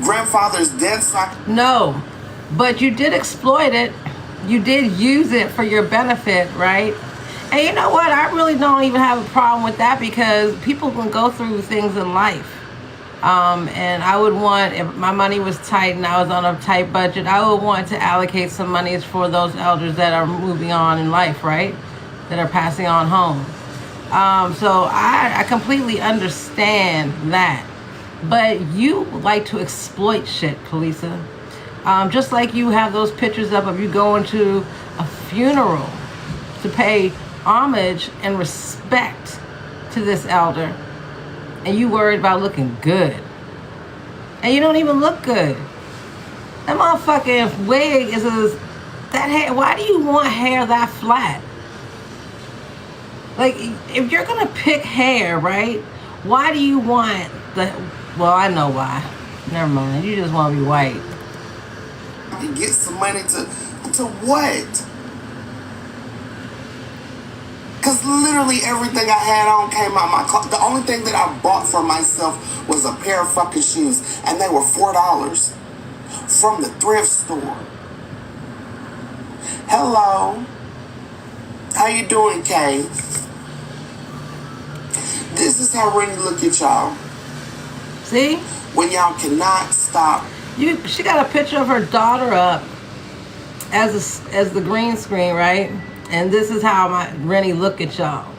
grandfather's dead, so No, but you did exploit it. You did use it for your benefit, right? And you know what? I really don't even have a problem with that because people can go through things in life. And I would want, if my money was tight and I was on a tight budget, I would want to allocate some monies for those elders that are moving on in life, right? That are passing on home. So I completely understand that. But you like to exploit shit, Polisa. Just like you have those pictures up of you going to a funeral to pay homage and respect to this elder, and you worried about looking good, and you don't even look good. That motherfucking wig is that hair. Why do you want hair that flat? Like, if you're gonna pick hair, right? Why do you want the? Well, I know why. Never mind. You just want to be white. you get some money to what? Because literally everything I had on came out my car. The only thing that I bought for myself was a pair of fucking shoes, and they were $4 from the thrift store. Hello. How you doing, Kay? This is how Rennie look at y'all. See? When y'all cannot stop. She got a picture of her daughter up as the green screen, right? And this is how my Rennie look at y'all.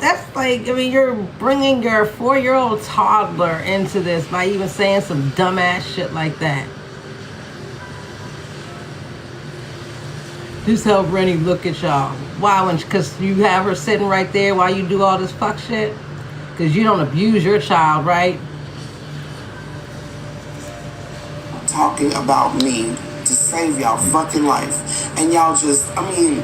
That's like, I mean, you're bringing your 4-year-old toddler into this by even saying some dumbass shit like that. This is how Rennie look at y'all. Why? Because you have her sitting right there while you do all this fuck shit? Because you don't abuse your child, right? Talking about me to save y'all fucking life. And y'all just, I mean...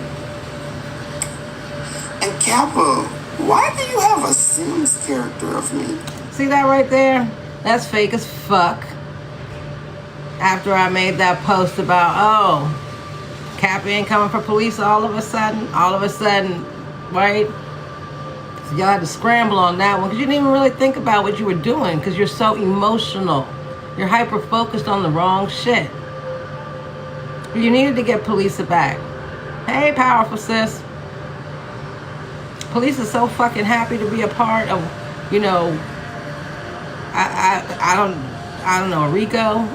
And Kappa, why do you have a Sims character of me? See that right there? That's fake as fuck. After I made that post about, oh, Kappa ain't coming for police all of a sudden, right? So y'all had to scramble on that one because you didn't even really think about what you were doing because you're so emotional. You're hyper-focused on the wrong shit. You needed to get Polisa back. Hey, powerful sis. Police is so fucking happy to be a part of, you know, I don't know, Rico.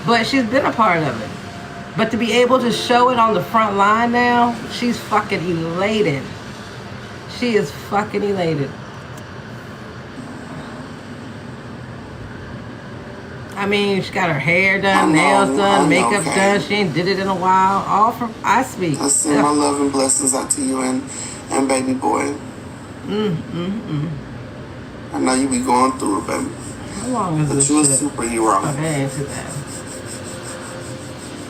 But she's been a part of it. But to be able to show it on the front line now, she's fucking elated. She is fucking elated. I mean, she got her hair done, nails done, makeup done. She ain't did it in a while. All from I Speak. I send my love and blessings out to you and baby boy. I know you be going through it, baby. How long is this But you a shit? superhero. Okay, into that.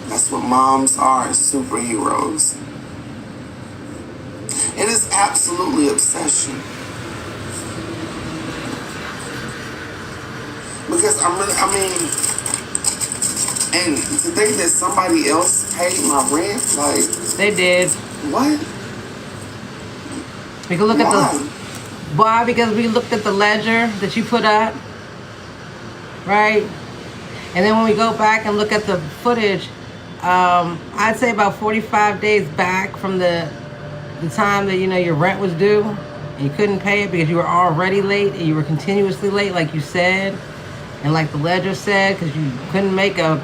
That's what moms are, superheroes. It is absolutely obsession. Because and to think that somebody else paid my rent, like... They did. What? We can look at the... Why? Because we looked at the ledger that you put up, right? And then when we go back and look at the footage, I'd say about 45 days back from the time that, you know, your rent was due and you couldn't pay it because you were already late and you were continuously late, like you said, and like the ledger said, because you couldn't make the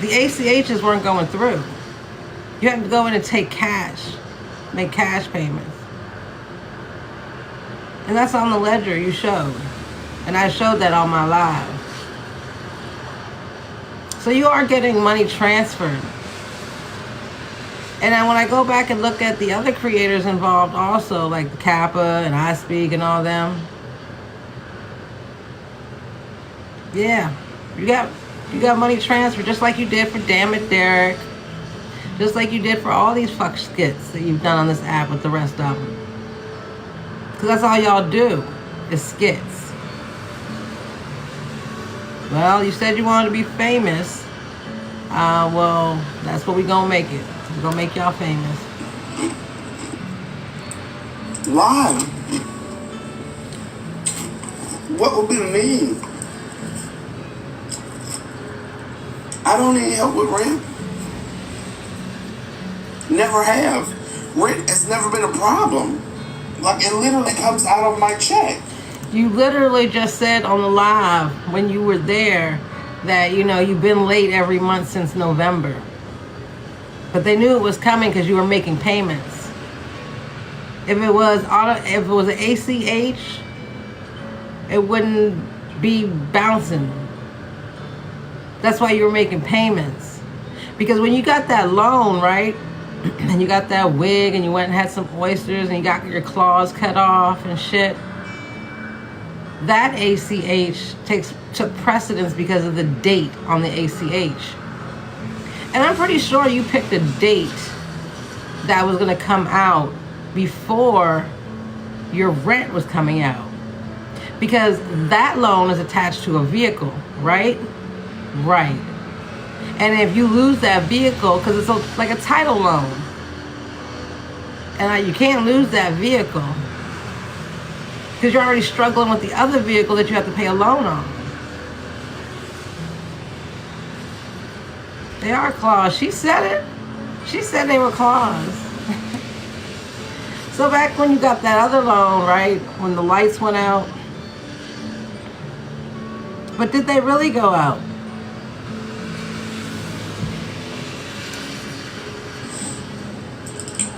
ACHs weren't going through. You had to go in and take cash, make cash payments. And that's on the ledger you showed. And I showed that on my live. So you are getting money transferred. And then when I go back and look at the other creators involved also, like Kappa and I Speak and all them. Yeah, you got money transferred just like you did for Damn It Derek. Just like you did for all these fuck skits that you've done on this app with the rest of them. Because that's all y'all do, is skits. Well, you said you wanted to be famous. Well, that's what we gonna make it. We're gonna make y'all famous. Why? What would be the need? I don't need help with rent. Never have. Rent has never been a problem. Like, it literally comes out of my check. You literally just said on the live when you were there that, you know, you've been late every month since November. But they knew it was coming because you were making payments. If it was an ACH, it wouldn't be bouncing. That's why you were making payments. Because when you got that loan, right, and you got that wig and you went and had some oysters and you got your claws cut off and shit, that ACH took precedence because of the date on the ACH. And I'm pretty sure you picked a date that was going to come out before your rent was coming out. Because that loan is attached to a vehicle, right? Right. And if you lose that vehicle, because it's like a title loan, and you can't lose that vehicle because you're already struggling with the other vehicle that you have to pay a loan on. They are claws. She said it. She said they were claws. So back when you got that other loan, right, when the lights went out, but did they really go out?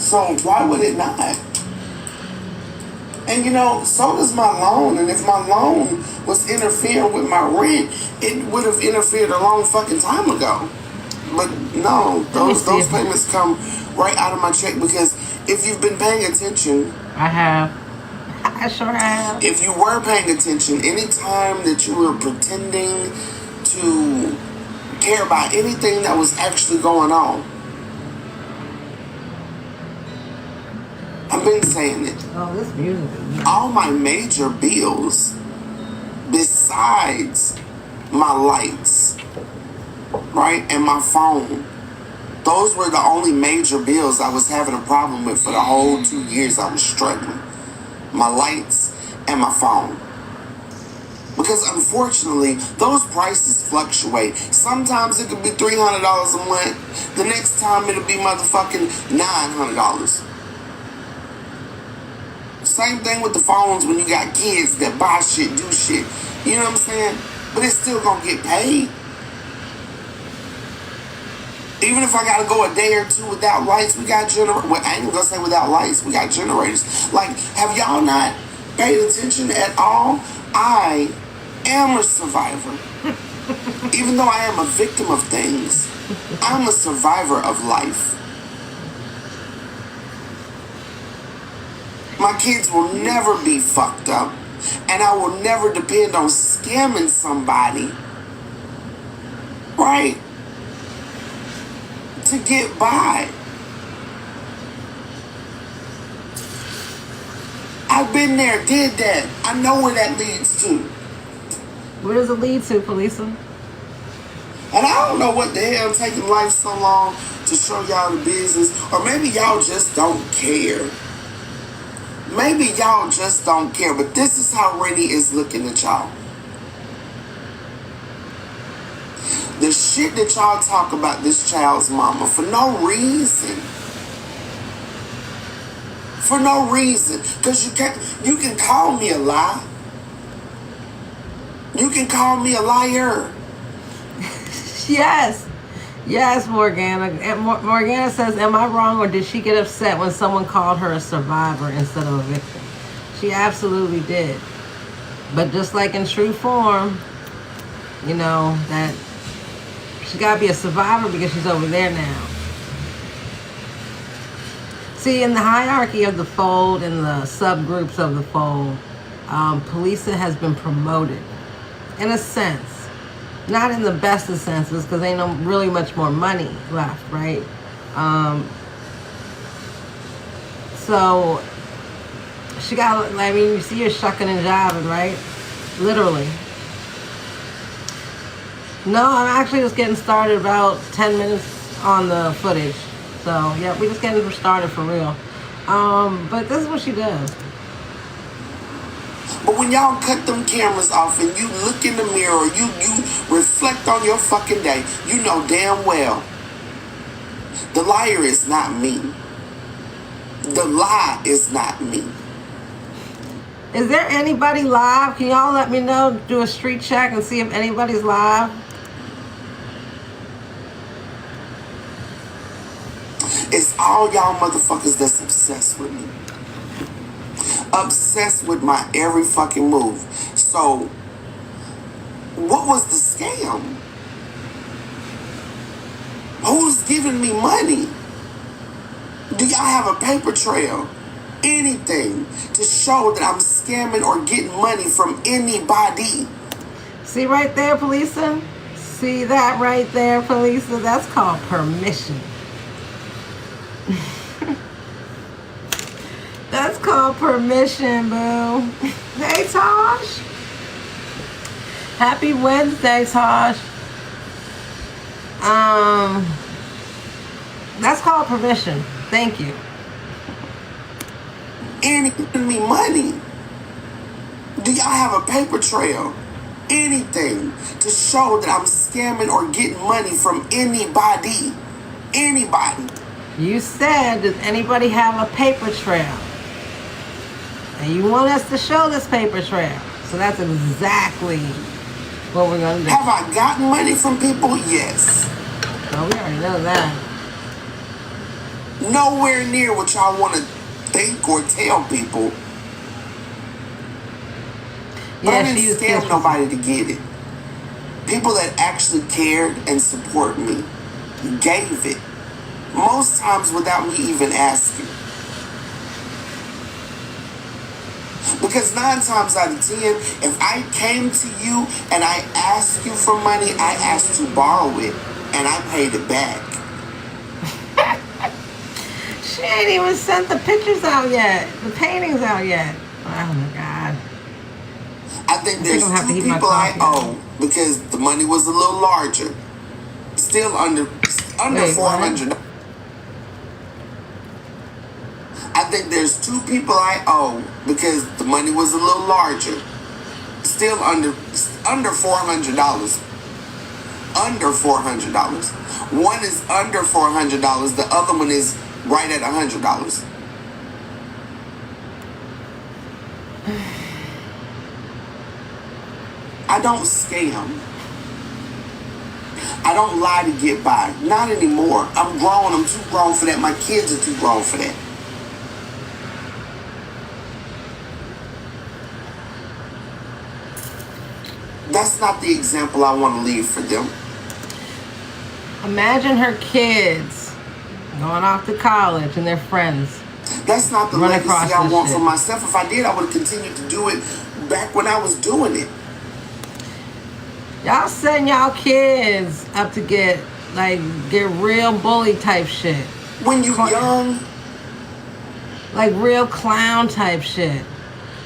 So why would it not? And you know, so does my loan. And if my loan was interfering with my rent, it would have interfered a long fucking time ago. But no, those payments come right out of my check, because if you've been paying attention, I have. I sure have. If you were paying attention, anytime that you were pretending to care about anything that was actually going on, I've been saying it. Oh, this music is all my major bills, besides my lights, right, and my phone, those were the only major bills I was having a problem with for the whole 2 years I was struggling. My lights and my phone. Because unfortunately, those prices fluctuate. Sometimes it could be $300 a month. The next time it'll be motherfucking $900. Same thing with the phones when you got kids that buy shit, do shit. You know what I'm saying? But it's still gonna get paid. Even if I gotta go a day or two without lights, we got generators. Well, I ain't gonna say without lights, we got generators. Like, have y'all not paid attention at all? I am a survivor. Even though I am a victim of things, I'm a survivor of life. My kids will never be fucked up, and I will never depend on scamming somebody, right, to get by. I've been there, did that. I know where that leads to. Where does it lead to, Felisa? And I don't know what the hell taking life so long to show y'all the business, or maybe y'all just don't care. Maybe y'all just don't care, but this is how Rennie is looking at y'all. The shit that y'all talk about this child's mama for no reason. For no reason. Because you can call me a lie. You can call me a liar. Yes. Yes, Morgana. Morgana says, am I wrong, or did she get upset when someone called her a survivor instead of a victim? She absolutely did. But just like in true form, you know, that she got to be a survivor because she's over there now. See, in the hierarchy of the fold and the subgroups of the fold, Felisa has been promoted, in a sense. Not in the best of senses, because ain't no really much more money left, right? So she got, I mean, you see her shucking and jiving, right? Literally. No, I'm actually just getting started about 10 minutes on the footage. So, yeah, we're just getting started for real. But this is what she does. But when y'all cut them cameras off and you look in the mirror, you reflect on your fucking day, you know damn well the liar is not me. The lie is not me. Is there anybody live? Can y'all let me know? Do a street check and see if anybody's live. It's all y'all motherfuckers that's obsessed with me. Obsessed with my every fucking move. So, what was the scam? Who's giving me money? Do y'all have a paper trail? Anything to show that I'm scamming or getting money from anybody? See right there, Felisa? See that right there, Felisa? That's called permission. That's called permission, boo. Hey, Tosh. Happy Wednesday, Tosh. That's called permission. Thank you. And giving me money. Do y'all have a paper trail? Anything to show that I'm scamming or getting money from anybody? Anybody. You said, does anybody have a paper trail? And you want us to show this paper trail. So that's exactly what we're going to do. Have I gotten money from people? Yes. Oh, we already know that. Nowhere near what y'all want to think or tell people. But I didn't scam nobody to get it. People that actually cared and support me gave it. Most times without me even asking. Because 9 times out of 10, if I came to you and I asked you for money, I asked to borrow it and I paid it back. She ain't even sent the pictures out yet, the paintings out yet. Oh my God. I think there's 2 people I owe because the money was a little larger. Still under $400. I think there's 2 people I owe because the money was a little larger. Still under $400. Under $400. One is under $400. The other one is right at $100. I don't scam. I don't lie to get by. Not anymore. I'm grown. I'm too grown for that. My kids are too grown for that. That's not the example I want to leave for them. Imagine her kids going off to college and their friends. That's not the legacy I want for myself. If I did, I would have continued to do it back when I was doing it. Y'all setting y'all kids up to get real bully type shit. When you young. Like real clown type shit.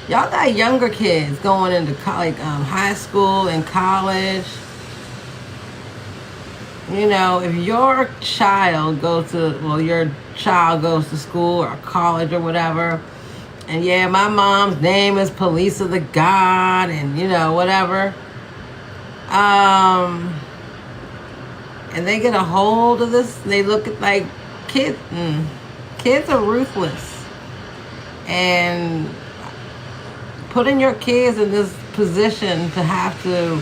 Y'all got younger kids going into high school and college. You know, if your child goes to school or college or whatever, and yeah, my mom's name is Police of the God and, you know, whatever. And they get a hold of this, they look at kids. Kids are ruthless. And putting your kids in this position to have to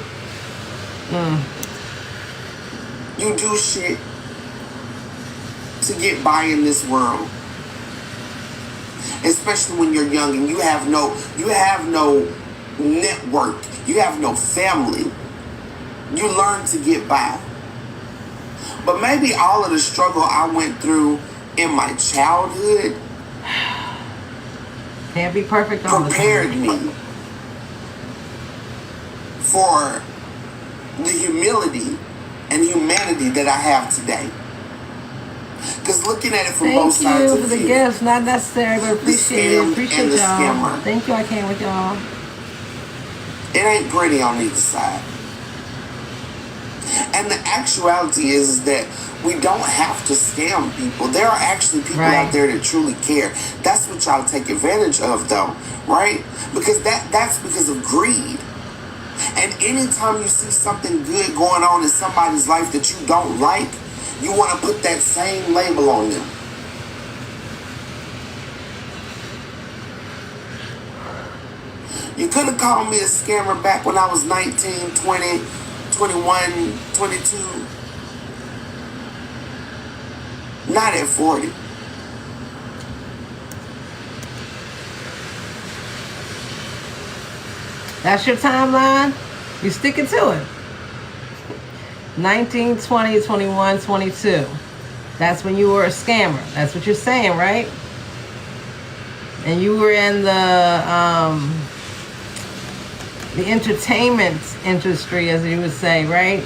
you do shit to get by in this world, especially when you're young and you have no network, you have no family. You learn to get by. But maybe all of the struggle I went through in my childhood can't be perfect all the time. Prepared me for the humility and humanity that I have today. Because looking at it from both sides of the gifts, not necessary, but appreciate it. Appreciate y'all. Scammer. Thank you, I came with y'all. It ain't pretty on either side. And the actuality is that we don't have to scam people. There are actually people out there that truly care. That's what y'all take advantage of, though, right? Because that's because of greed. And anytime you see something good going on in somebody's life that you don't like, you want to put that same label on them. You could have called me a scammer back when I was 19, 20, 21, 22. Not at 40. That's your timeline? You sticking to it. 19, 20, 21, 22. That's when you were a scammer. That's what you're saying, right? And you were in the entertainment industry, as you would say, right?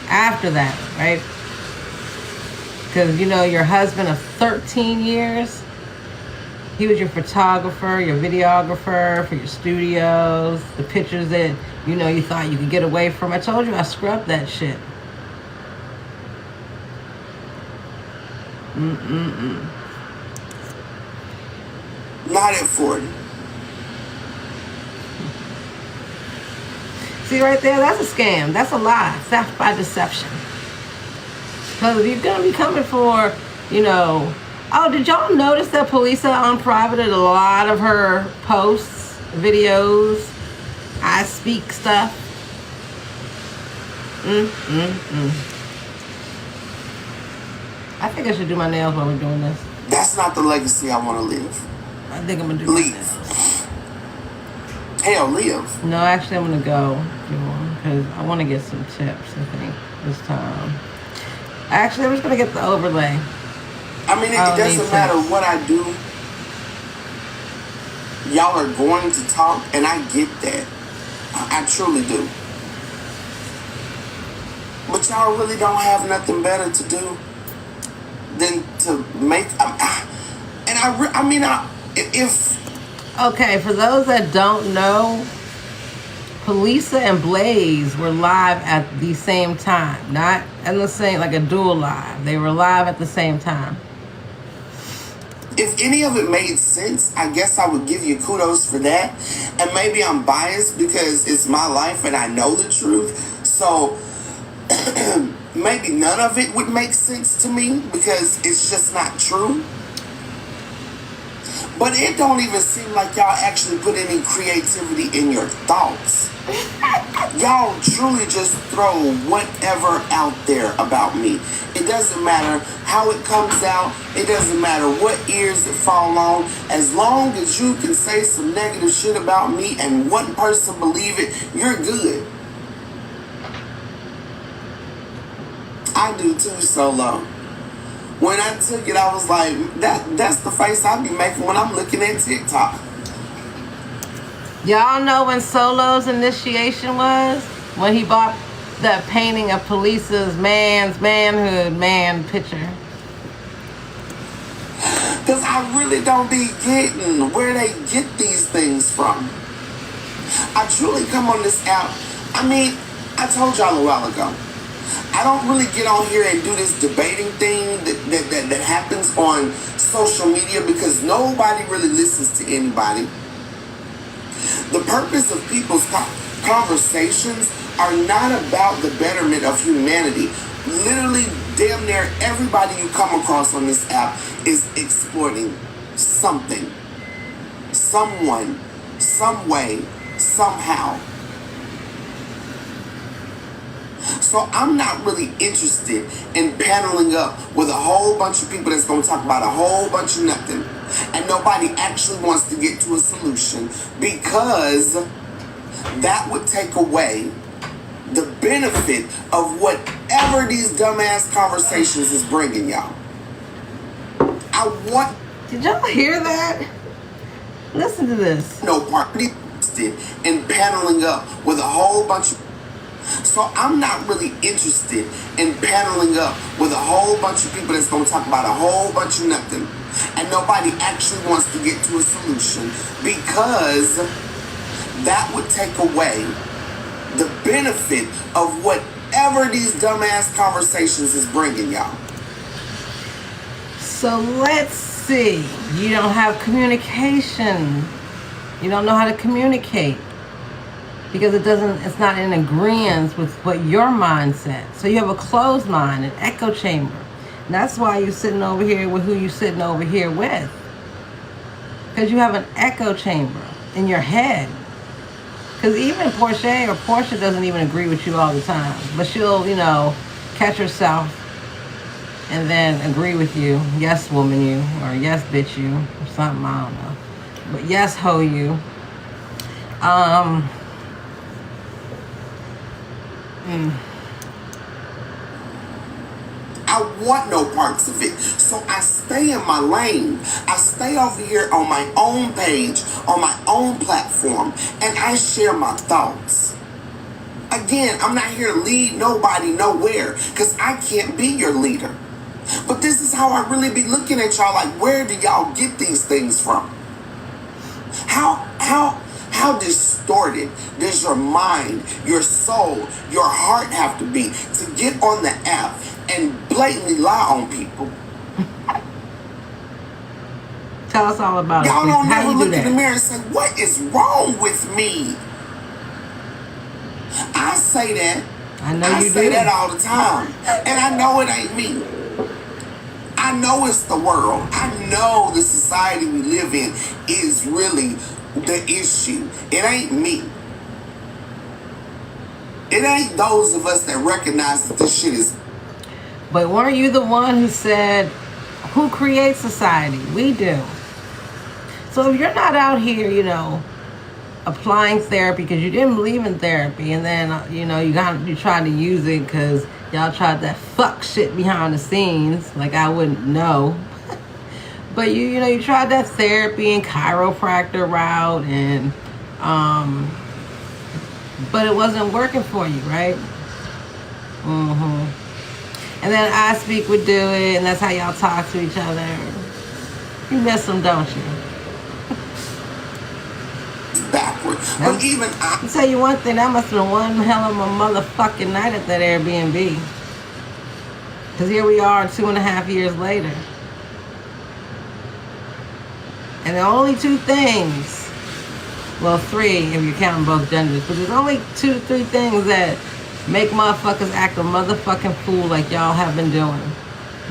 After that, right? Because, you know, your husband of 13 years, he was your photographer, your videographer for your studios, the pictures that, you know, you thought you could get away from. I told you I scrubbed that shit. Not at 40. See right there, that's a scam. That's a lie. Theft by deception. Because if you're going to be coming for, you know... Oh, did y'all notice that Polisa unprivated a lot of her posts, videos, I speak stuff? I think I should do my nails while we're doing this. That's not the legacy I want to live. I think I'm going to do my nails. Hell, live. No, actually, I'm going to go do one because I want to get some tips, I think, this time. Actually, I'm just going to get the overlay. I mean, it doesn't matter what I do. Y'all are going to talk, and I get that. I truly do. But y'all really don't have nothing better to do than to make... Okay, for those that don't know, Polisa and Blaze were live at the same time. Not in the same, like a dual live. They were live at the same time. If any of it made sense, I guess I would give you kudos for that. And maybe I'm biased because it's my life and I know the truth. So maybe none of it would make sense to me because it's just not true. But it don't even seem like y'all actually put any creativity in your thoughts. Y'all truly just throw whatever out there about me. It doesn't matter how it comes out. It doesn't matter what ears it fall on. As long as you can say some negative shit about me and one person believe it, you're good. I do too, Solo. When I took it, I was like, that's the face I be making when I'm looking at TikTok. Y'all know when Solo's initiation was? When he bought that painting of Polisa's manhood man picture. Because I really don't be getting where they get these things from. I truly come on this app. I mean, I told y'all a while ago. I don't really get on here and do this debating thing that happens on social media because nobody really listens to anybody. The purpose of people's conversations are not about the betterment of humanity. Literally, damn near everybody you come across on this app is exploiting something, someone, some way, somehow. So I'm not really interested in paneling up with a whole bunch of people that's going to talk about a whole bunch of nothing. And nobody actually wants to get to a solution because that would take away the benefit of whatever these dumbass conversations is bringing y'all. Did y'all hear that? Listen to this. No party in paneling up with a whole bunch of... So I'm not really interested in paneling up with a whole bunch of people that's going to talk about a whole bunch of nothing. And nobody actually wants to get to a solution because that would take away the benefit of whatever whatever these dumbass conversations is bringing y'all. So let's see. You don't have communication. You don't know how to communicate because it's not in agreement with what your mind said. So you have a closed mind, an echo chamber. And that's why you're sitting over here with who you're sitting over here with. Because you have an echo chamber in your head. Because even Portia doesn't even agree with you all the time. But she'll, catch herself and then agree with you. Yes, woman you. Or yes, bitch you. Or something, I don't know. But yes, ho you. I want no parts of it. So I stay in my lane. I stay over here on my own page, on my own platform, and I share my thoughts. Again, I'm not here to lead nobody nowhere because I can't be your leader. But this is how I really be looking at y'all, like, where do y'all get these things from? How distorted does your mind, your soul, your heart have to be to get on the app and blatantly lie on people? Tell us all about y'all it. Y'all don't How never you look do in the mirror and say, what is wrong with me? I say that. I know you do. I say that all the time. And I know it ain't me. I know it's the world. I know the society we live in is really the issue. It ain't me. It ain't those of us that recognize that this shit is. But weren't you the one who said, who creates society? We do. So if you're not out here, applying therapy because you didn't believe in therapy, and then, you tried to use it because y'all tried that fuck shit behind the scenes, like I wouldn't know. But you tried that therapy and chiropractor route, and but it wasn't working for you, right? And then I Speak would do it, and that's how y'all talk to each other. You miss them, don't you? Backwards. But even I'll tell you one thing, that must have been one hell of a motherfucking night at that Airbnb. Because here we are 2.5 years later. And the only two things, well, 3 if you're counting both genders, but there's only 2 to 3 things that make motherfuckers act a motherfucking fool like y'all have been doing.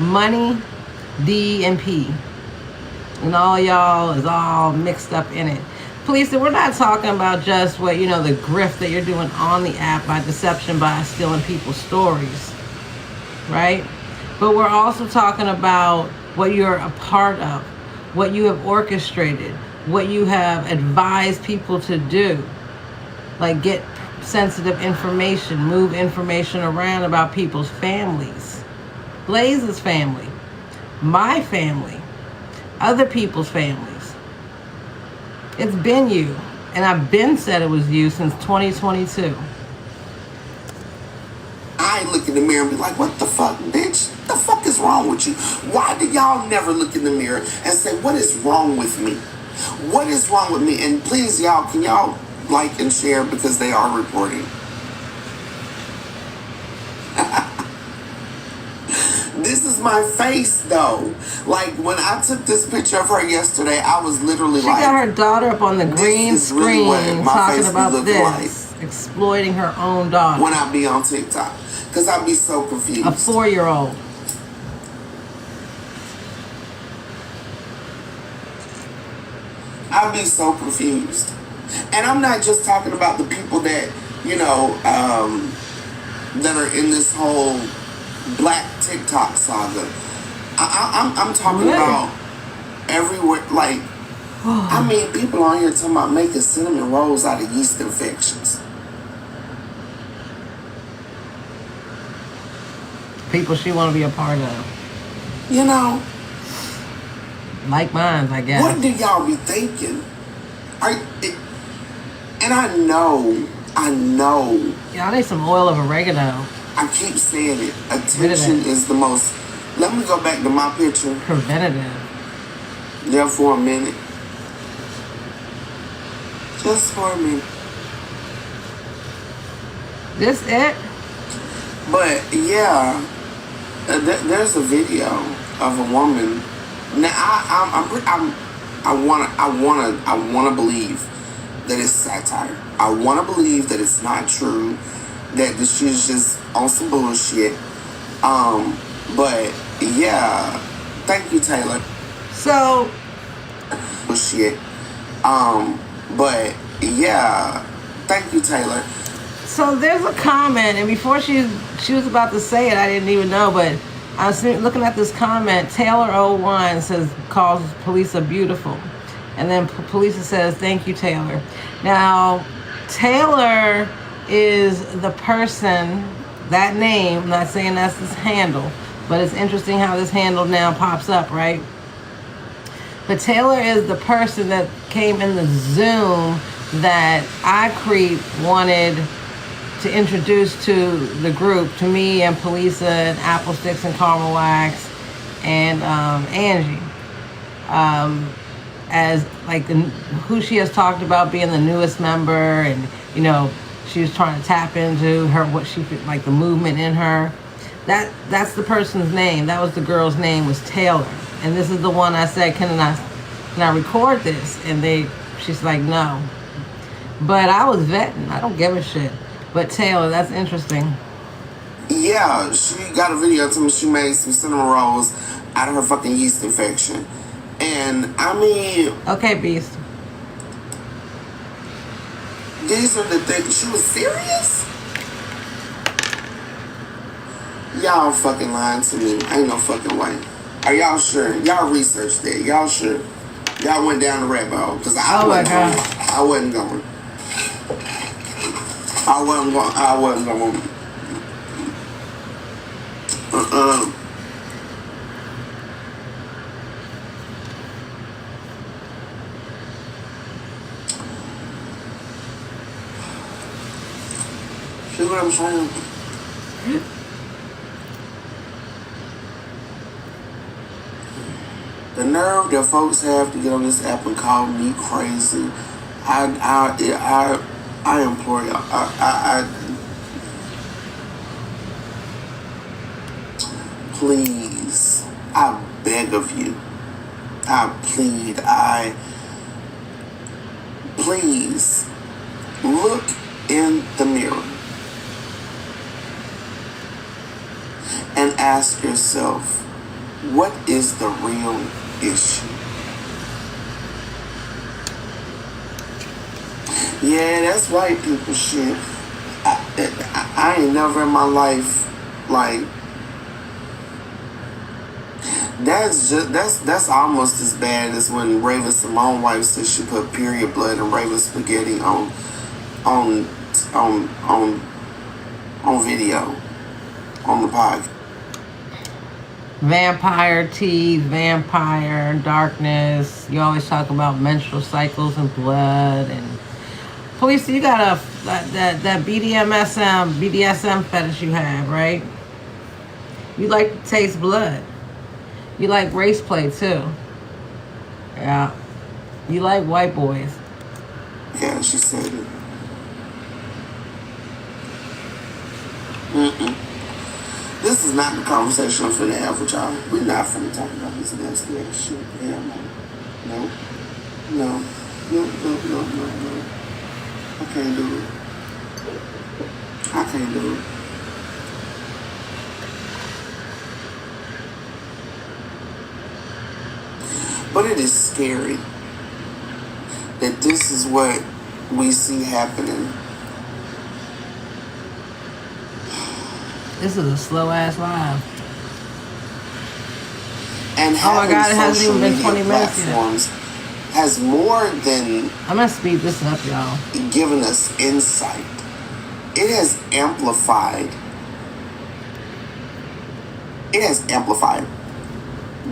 Money, D, and P. And all y'all is all mixed up in it. Please, we're not talking about just what, the grift that you're doing on the app by deception, by stealing people's stories, right? But we're also talking about what you're a part of, what you have orchestrated, what you have advised people to do, like get sensitive information, move information around about people's families, Blaze's family, my family, other people's families. It's been you, and I've been said it was you since 2022. I look in the mirror and be like, what the fuck, bitch? What the fuck is wrong with you? Why do y'all never look in the mirror and say, what is wrong with me? What is wrong with me? And please, y'all, can y'all like and share because they are recording. This is my face, though. Like, when I took this picture of her yesterday, I was literally she got her daughter up on the green screen really talking about this, like, exploiting her own daughter. When I be on TikTok. Because I be so confused. A 4-year-old. I be so confused. And I'm not just talking about the people that, that are in this whole black TikTok saga. I'm talking about everywhere. Like, I mean, people on here talking about making cinnamon rolls out of yeast infections. People she want to be a part of. Like mine, I guess. What do y'all be thinking? And I know. Y'all need some oil of oregano. I keep saying it. Attention is the most. Let me go back to my picture. Preventative. There for a minute. Just for a minute. This it? But yeah, there's a video of a woman. Now I wanna believe that it's satire. I wanna believe that it's not true. That this she's just on some bullshit. But yeah, thank you, Taylor. So Bullshit. But yeah, thank you, Taylor. So there's a comment, and before she was about to say it, I didn't even know, but I was looking at this comment. Taylor01 says, calls Polisa beautiful. And then Polisa says, thank you, Taylor. Now, Taylor is the person, that name, I'm not saying that's his handle, but it's interesting how this handle now pops up, right? But Taylor is the person that came in the Zoom that iCreep wanted to introduce to the group, to me and Polisa and Apple Sticks and Caramel Wax and Angie, as like who she has talked about being the newest member, and you know she was trying to tap into her, what she like, the movement in her. That's the person's name. That was the girl's name, was Taylor. And this is the one I said, can I record this? And she's like, no. But I was vetting. I don't give a shit. But Taylor, that's interesting. Yeah, she got a video to me. She made some cinnamon rolls out of her fucking yeast infection. And I mean... Okay, Beast. These are the things. She was serious? Y'all fucking lying to me. Ain't no fucking way. Are y'all sure? Y'all researched that. Y'all sure? Y'all went down the rabbit hole. Because I wasn't going. I wasn't going. I wasn't going. See what I'm saying? The nerve that folks have to get on this app and call me crazy. I implore y'all. Please, I beg of you. I plead. Please look in the mirror and ask yourself, what is the real issue? Yeah, that's white people shit. I ain't never in my life, like, that's almost as bad as when Raven Simone wife said she put period blood and Raven spaghetti on video on the podcast. Vampire teeth, vampire darkness. You always talk about menstrual cycles and blood. And Police, you got that BDSM fetish you have, right? You like to taste blood. You like race play too. Yeah. You like white boys. Yeah, she said it. This is not the conversation I'm finna have with y'all. We're not finna talk about this nasty ass shit. Yeah, no. No. I can't do it. I can't do it. But it is scary that this is what we see happening. This is a slow ass live. And oh my God, it hasn't even been 20 minutes yet. Has more than... I'm gonna speed this up, y'all. Given us insight. It has amplified. It has amplified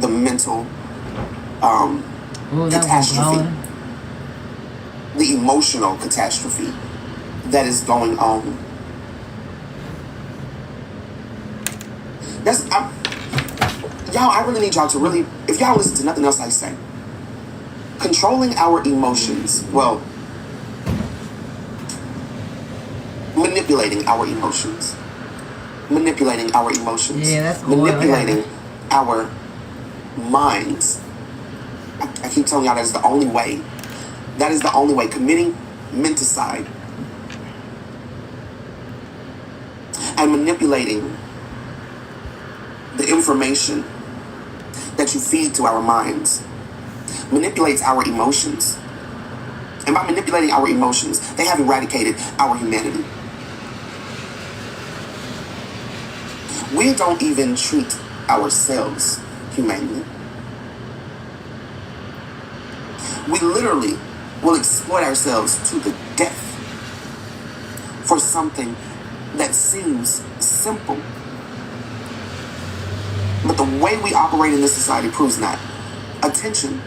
the mental catastrophe. The emotional catastrophe that is going on. Y'all, I really need y'all to really, if y'all listen to nothing else I say, controlling our emotions, well, manipulating our emotions manipulating our emotions, Yeah, that's manipulating our minds. I keep telling y'all that is the only way. That is the only way. Committing menticide and manipulating the information that you feed to our minds manipulates our emotions. And by manipulating our emotions, they have eradicated our humanity. We don't even treat ourselves humanely. We literally will exploit ourselves to the death for something that seems simple. But the way we operate in this society proves not. Attention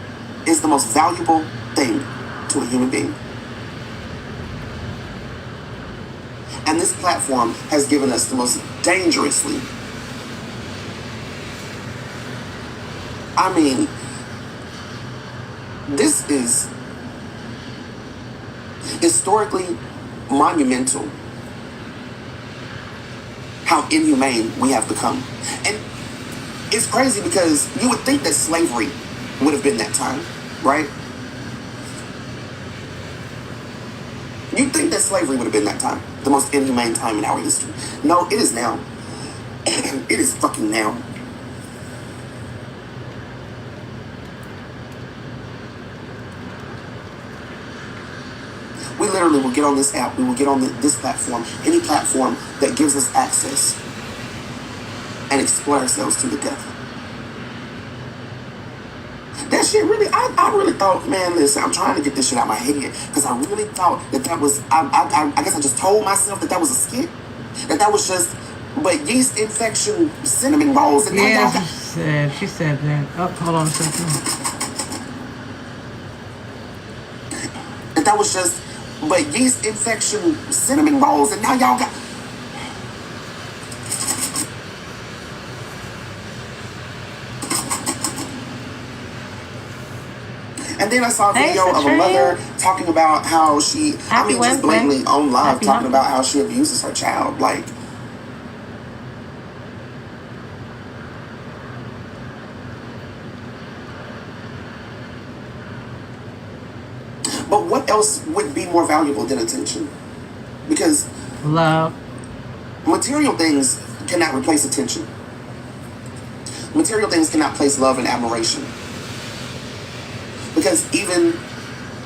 is the most valuable thing to a human being. And this platform has given us the most dangerously, I mean, this is historically monumental how inhumane we have become. And it's crazy because you would think that slavery would have been that time, right? You'd think that slavery would have been that time, the most inhumane time in our history. No, it is now. It is fucking now. We literally will get on this app, we will get on this platform, any platform that gives us access, and exploit ourselves to the death. That shit really, I really thought, man, listen, I'm trying to get this shit out of my head because I really thought that was, I guess I just told myself that was a skit, that was just, but yeast infection, cinnamon rolls, and yeah, she said that. Oh, hold on a second. That was just, but yeast infection, cinnamon rolls, and now y'all got. And then I saw a video of a mother talking about how she, just blatantly on live talking about how she abuses her child. Like, but what else would be more valuable than attention? Because love. Material things cannot replace attention. Material things cannot place love and admiration. Because even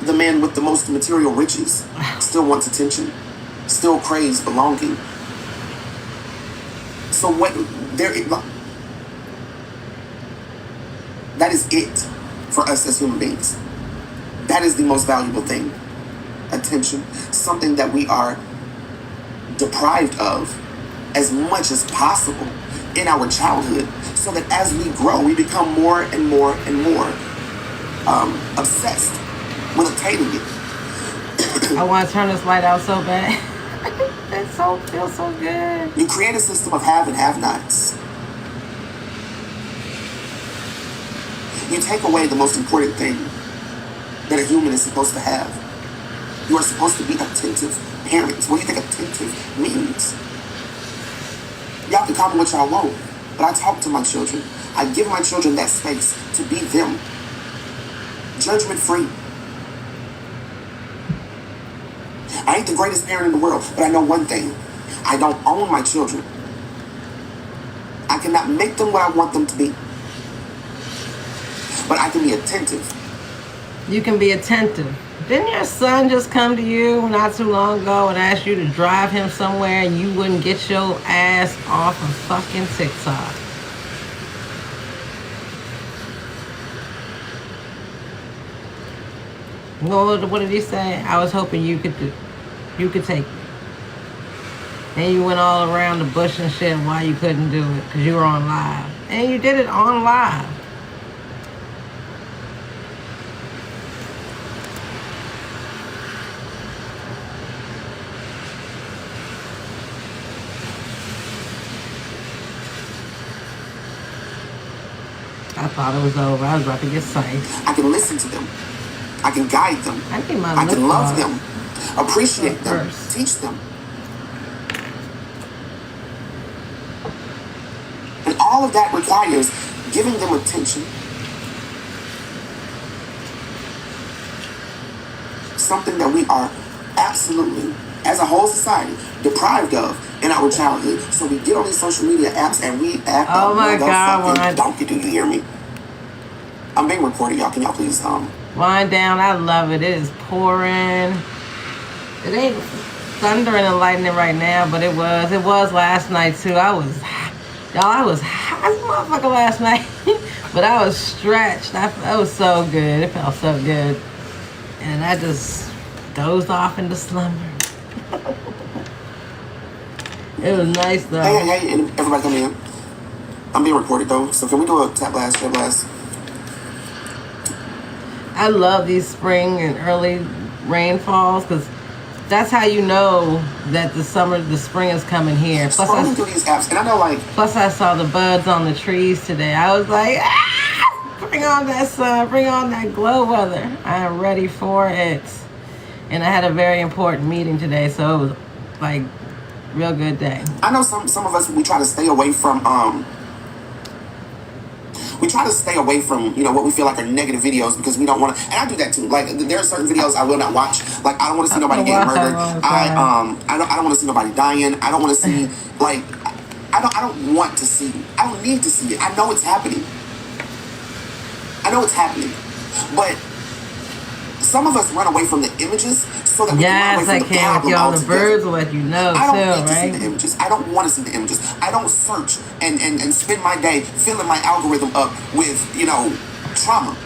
the man with the most material riches still wants attention, still craves belonging. So that is it for us as human beings. That is the most valuable thing. Attention, something that we are deprived of as much as possible in our childhood, so that as we grow, we become more and more and more obsessed with obtaining it. I want to turn this light out so bad. It feels so good. You create a system of have and have-nots. You take away the most important thing that a human is supposed to have. You are supposed to be attentive parents. What do you think attentive means? Y'all can call me what y'all want, but I talk to my children. I give my children that space to be them. Judgment-free. I ain't the greatest parent in the world, but I know one thing. I don't own my children. I cannot make them what I want them to be. But I can be attentive. You can be attentive. Didn't your son just come to you not too long ago and ask you to drive him somewhere and you wouldn't get your ass off of fucking TikTok? What did he say? I was hoping you could take me. And you went all around the bush and shit why you couldn't do it, because you were on live. And you did it on live. I thought it was over. I was about to get psyched. I can listen to them. I can guide them. I can love them, appreciate them, teach them. all of that requires giving them attention. Something that we are absolutely, as a whole society, deprived of in our childhood. So we get on these social media apps and we act Oh my God, motherfucking donkey. Do you hear me? I'm being recorded, y'all. Can y'all please wind down? I love it. It is pouring. It ain't thundering and lightning right now, but it was. It was last night too. I was hot as a motherfucker last night. But I was stretched. It was so good. It felt so good. And I just dozed off into slumber. It was nice though. Hey, and everybody come in. I'm being recorded though, so can we do a tap blast, share blast? I love these spring and early rainfalls because that's how you know that the spring is coming here. Scrolling through these apps, and I know Plus I saw the buds on the trees today. I was like, bring on that sun, bring on that glow weather. I am ready for it. And I had a very important meeting today, so it was like real good day. I know some of us, we try to stay away from what we feel like are negative videos because we don't want to, and I do that too. Like there are certain videos I will not watch. Like I don't want to see nobody getting murdered. I don't want to see nobody dying. I don't want to see I don't want to see. I don't need to see it. I know it's happening. But some of us run away from the images so that we can run away from the problem y'all. altogether. The birds will let you know I don't need to right? see the images. I don't want to see the images. I don't search and spend my day filling my algorithm up with, trauma.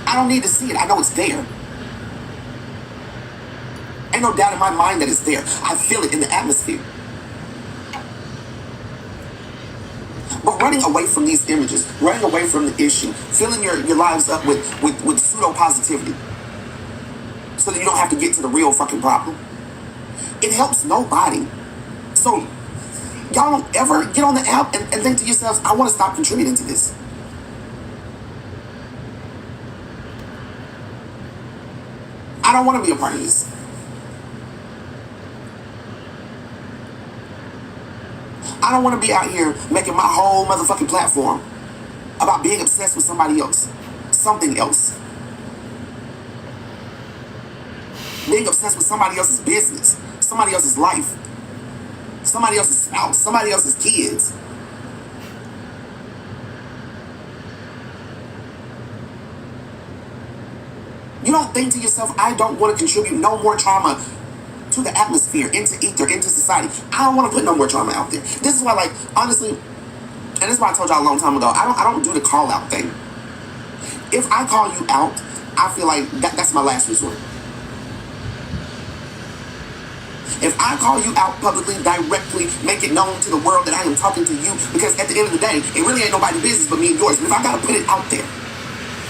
I don't need to see it. I know it's there. Ain't no doubt in my mind that it's there. I feel it in the atmosphere. But running away from these images, running away from the issue, filling your lives up with pseudo-positivity so that you don't have to get to the real fucking problem, it helps nobody. So y'all don't ever get on the app and think to yourselves, I want to stop contributing to this. I don't want to be a part of this. I don't want to be out here making my whole motherfucking platform about being obsessed with somebody else, something else. Being obsessed with somebody else's business, somebody else's life, somebody else's spouse, somebody else's kids. You don't think to yourself, I don't want to contribute no more trauma to the atmosphere, into ether, into society. I don't want to put no more trauma out there. This is why, honestly, and this is why I told y'all a long time ago, I don't do the call out thing. If I call you out, I feel like that's my last resort. If I call you out publicly, directly, make it known to the world that I am talking to you, because at the end of the day, it really ain't nobody's business but me and yours. But if I gotta put it out there,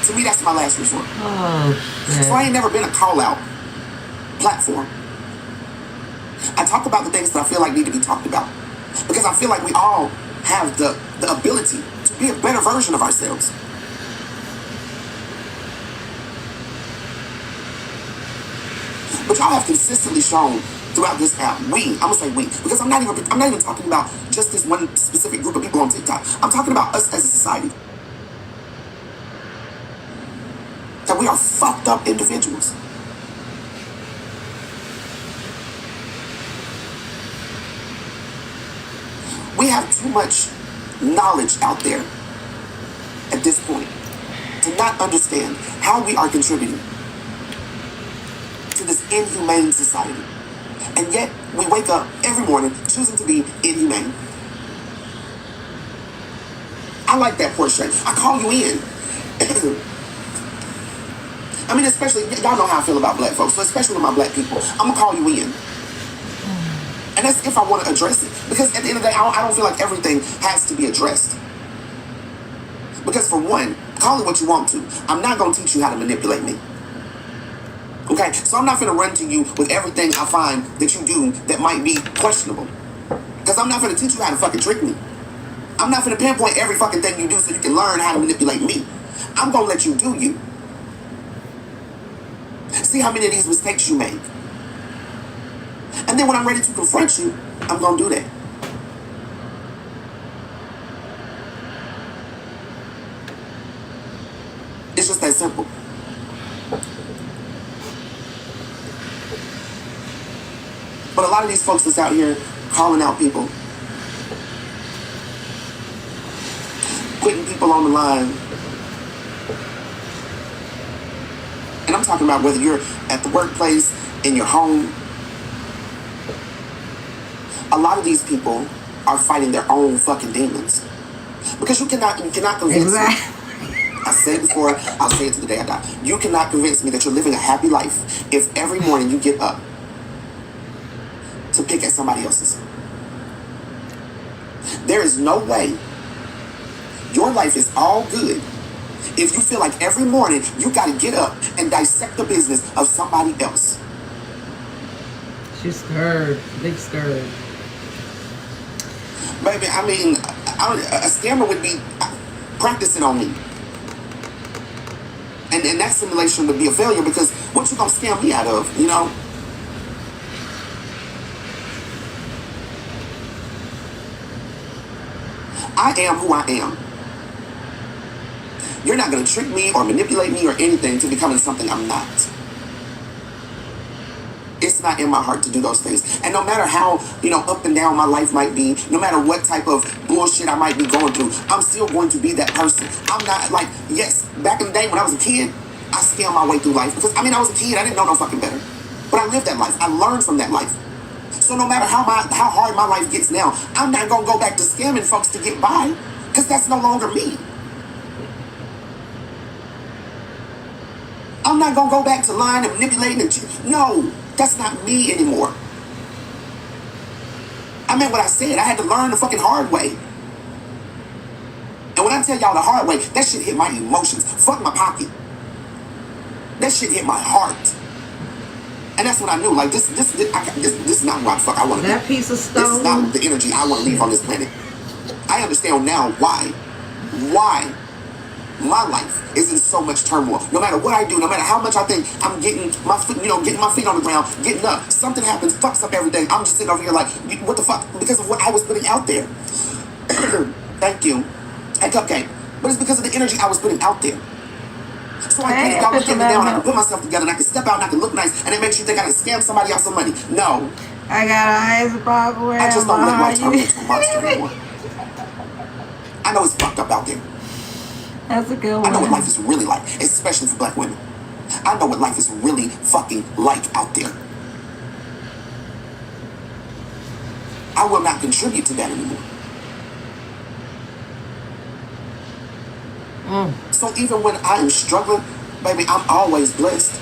to me, that's my last resort. Oh, shit. So I ain't never been a call out platform. I talk about the things that I feel like need to be talked about, because I feel like we all have the ability to be a better version of ourselves. But y'all have consistently shown throughout this app, I'm gonna say we, because I'm not even talking about just this one specific group of people on TikTok. I'm talking about us as a society. That we are fucked up individuals. We have too much knowledge out there at this point to not understand how we are contributing to this inhumane society. And yet, we wake up every morning choosing to be inhumane. I like that portrait. I call you in. I mean, especially, y'all know how I feel about black folks, so especially with my black people, I'm gonna call you in. And that's if I want to address it. Because at the end of the day, I don't feel like everything has to be addressed. Because for one, call it what you want to. I'm not going to teach you how to manipulate me. Okay? So I'm not going to run to you with everything I find that you do that might be questionable. Because I'm not going to teach you how to fucking trick me. I'm not going to pinpoint every fucking thing you do so you can learn how to manipulate me. I'm going to let you do you. See how many of these mistakes you make. And then when I'm ready to confront you, I'm going to do that. It's just that simple. But a lot of these folks that's out here calling out people, putting people on the line, and I'm talking about whether you're at the workplace, in your home, a lot of these people are fighting their own fucking demons. Because you cannot convince me. I said it before, I'll say it to the day I die. You cannot convince me that you're living a happy life if every morning you get up to pick at somebody else's. There is no way your life is all good if you feel like every morning you got to get up and dissect the business of somebody else. She's scared. Big scared. Baby, I mean, a scammer would be practicing on me. And that simulation would be a failure because what you gonna scam me out of, you know? I am who I am. You're not gonna trick me or manipulate me or anything to becoming something I'm not. It's not in my heart to do those things. And no matter how, up and down my life might be, no matter what type of bullshit I might be going through, I'm still going to be that person. I'm not like, yes, back in the day when I was a kid, I scammed my way through life. Because, I was a kid, I didn't know no fucking better. But I lived that life. I learned from that life. So no matter how hard my life gets now, I'm not going to go back to scamming folks to get by. Because that's no longer me. I'm not going to go back to lying and manipulating and no. That's not me anymore. I meant what I said. I had to learn the fucking hard way. And when I tell y'all the hard way, that shit hit my emotions. Fuck my pocket. That shit hit my heart. And that's when I knew, like, this is not what the fuck I want to be. That piece of stone. This is not the energy I want to leave on this planet. I understand now why my life is in so much turmoil. No matter what I do, no matter how much I think I'm getting my foot, getting my feet on the ground, getting up, something happens, fucks up everything. I'm just sitting over here like, what the fuck? Because of what I was putting out there. Thank you. Hey, Cupcake. But it's because of the energy I was putting out there. So I think y'all get me down, I can put myself together, and I can step out, and I can look nice, and it makes you think I can scam somebody out some money. No. I got eyes Broadway. I just don't let life turn into a monster anymore. I know it's fucked up out there. That's a good one. I know what life is really like, especially for black women. I know what life is really fucking like out there. I will not contribute to that anymore. So even when I am struggling, baby, I'm always blessed.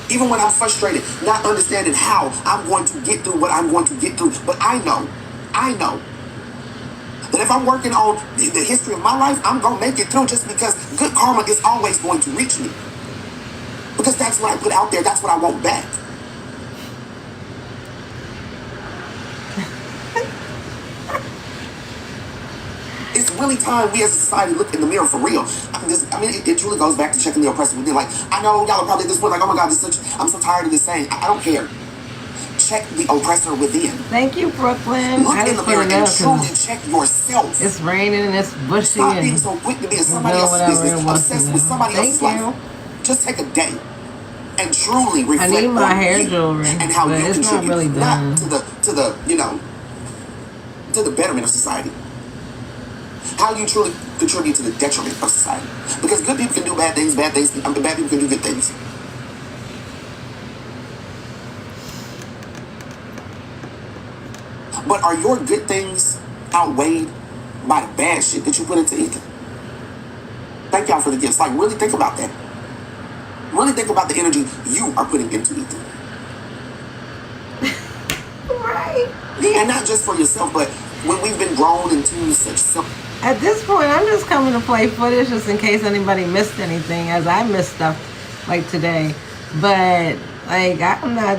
Even when I'm frustrated, not understanding how I'm going to get through what I'm going to get through. But I know that if I'm working on the history of my life, I'm going to make it through just because good karma is always going to reach me. Because that's what I put out there. That's what I want back. It's really time we as a society look in the mirror for real. It truly goes back to checking the oppressor within. Like, I know y'all are probably at this point like, oh my God, I'm so tired of this saying. I don't care. Check the oppressor within. Thank you, Brooklyn. Look in the mirror and truly check yourself. It's raining and it's bushy. Stop being so quick to be in somebody else's business, obsessed with somebody else's life. Just take a day and truly reflect I need my on hair you jewelry, and how but you it's contribute, not really done. not to the betterment of society. How you truly contribute to the detriment of society. Because good people can do bad things, bad people can do good things. But are your good things outweighed by the bad shit that you put into ether? Thank y'all for the gifts. Like, really think about that. Really think about the energy you are putting into ether. Right. And not just for yourself, but when we've been grown into such simple... At this point, I'm just coming to play footage just in case anybody missed anything, as I missed stuff like today. But, like, I'm not...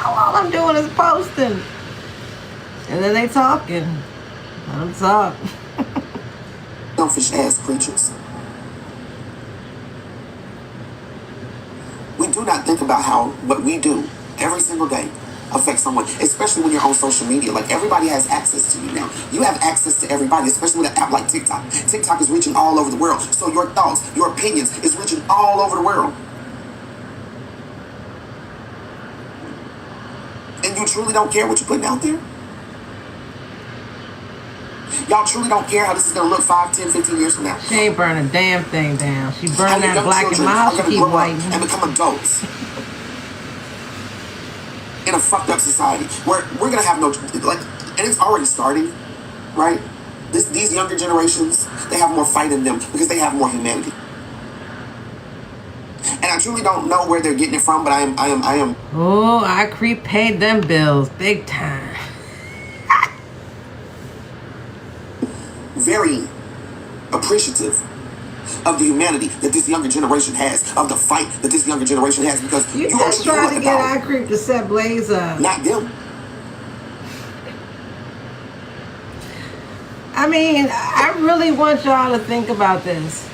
All I'm doing is posting. And then they talking. Let them talk. Selfish ass creatures. We do not think about how what we do every single day affect someone, especially when you're on social media. Like, everybody has access to you now. You have access to everybody, especially with an app like TikTok. TikTok is reaching all over the world. So your thoughts, your opinions is reaching all over the world. And you truly don't care what you're putting out there? Y'all truly don't care how this is going to look 5, 10, 15 years from now? She ain't burning a damn thing down. She burning that black and mild to keep white. And become adults in a fucked up society where we're going to have no, like, and it's already starting, right? These younger generations, they have more fight in them because they have more humanity. And I truly don't know where they're getting it from, but I am. Oh, I prepaid them bills big time. Very appreciative of the humanity that this younger generation has, of the fight that this younger generation has, because you just tried to get I Creep to set Blaze up. Not them. I mean, I really want y'all to think about this.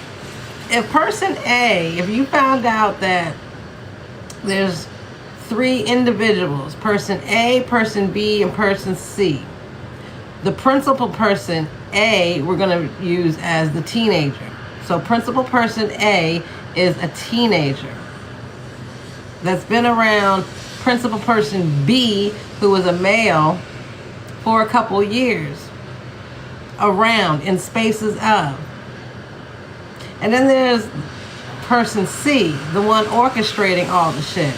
If person A, if you found out that there's 3 individuals, person A, person B, and person C, the principal person A, we're going to use as the teenager. So principal person A is a teenager that's been around principal person B, who is a male, for a couple years, around in spaces of. And then there's person C, the one orchestrating all the shit.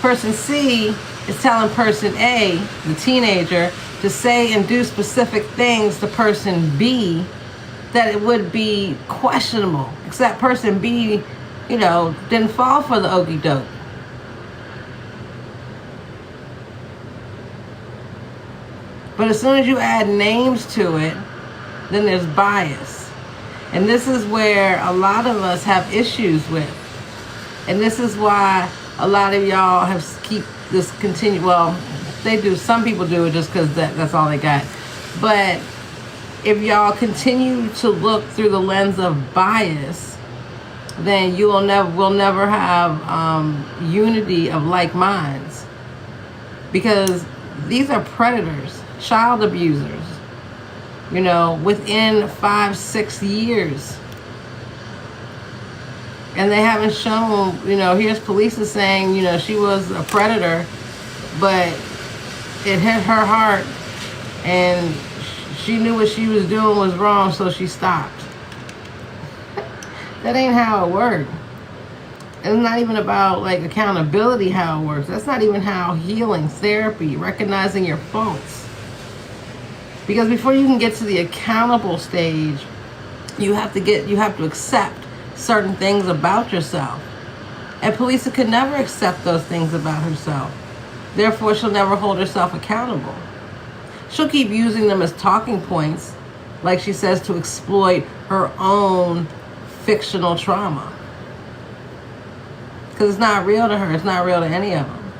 Person C is telling person A, the teenager, to say and do specific things to person B that it would be questionable. Except person B, didn't fall for the okie doke. But as soon as you add names to it, then there's bias. And this is where a lot of us have issues with. And this is why a lot of y'all keep this continue. Well, they do. Some people do it just because that's all they got. But if y'all continue to look through the lens of bias, then we'll never have unity of like minds. Because these are predators, child abusers, within 5-6 years. And they haven't shown, here's police is saying, she was a predator, but it hit her heart and she knew what she was doing was wrong, so she stopped. That ain't how it works. It's not even about like accountability, how it works. That's not even how healing, therapy, recognizing your faults. Because before you can get to the accountable stage, you have to accept certain things about yourself. And Polisa could never accept those things about herself. Therefore, she'll never hold herself accountable. She'll keep using them as talking points, like she says, to exploit her own fictional trauma. Because it's not real to her. It's not real to any of them.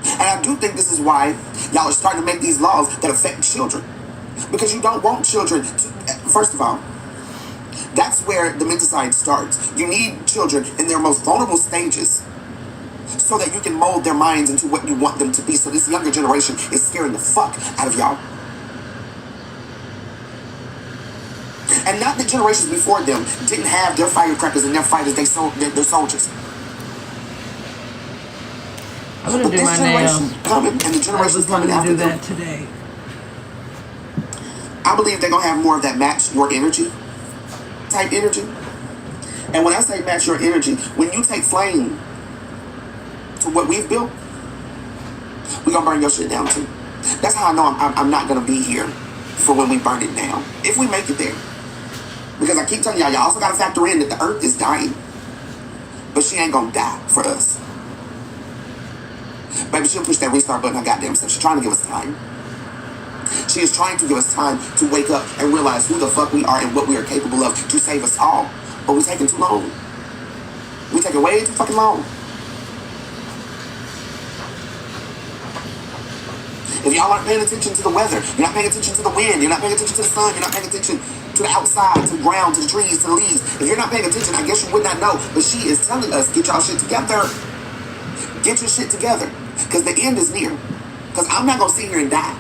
And I do think this is why y'all are starting to make these laws that affect children. Because you don't want children to, first of all, that's where the menticide starts. You need children in their most vulnerable stages so that you can mold their minds into what you want them to be. So this younger generation is scaring the fuck out of y'all. And not the generations before them didn't have their firecrackers and their fighters, their soldiers. I'm going to do my nails. Coming, and the generations coming after do them, that today. I believe they're going to have more of that match your energy type energy. And when I say match your energy, when you take flame to what we've built, we're going to burn your shit down too. That's how I know I'm not going to be here for when we burn it down. If we make it there. Because I keep telling y'all also got to factor in that the earth is dying. But she ain't going to die for us. Baby, she'll push that restart button her goddamn self. She's trying to give us time. She is trying to give us time to wake up and realize who the fuck we are and what we are capable of to save us all. But we're taking too long. We're taking way too fucking long. If y'all aren't paying attention to the weather, you're not paying attention to the wind, you're not paying attention to the sun, you're not paying attention to the outside, to the ground, to the trees, to the leaves. If you're not paying attention, I guess you would not know. But she is telling us, get y'all shit together. Get your shit together. Because the end is near. Because I'm not going to sit here and die.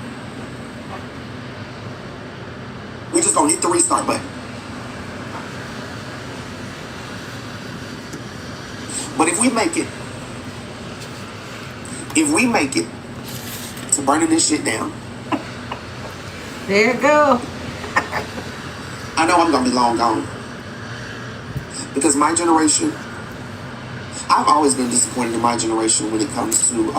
We're just going to hit the restart button. But if we make it to burning this shit down. There you go. I know I'm going to be long gone. Because my generation, I've always been disappointed in my generation when it comes to,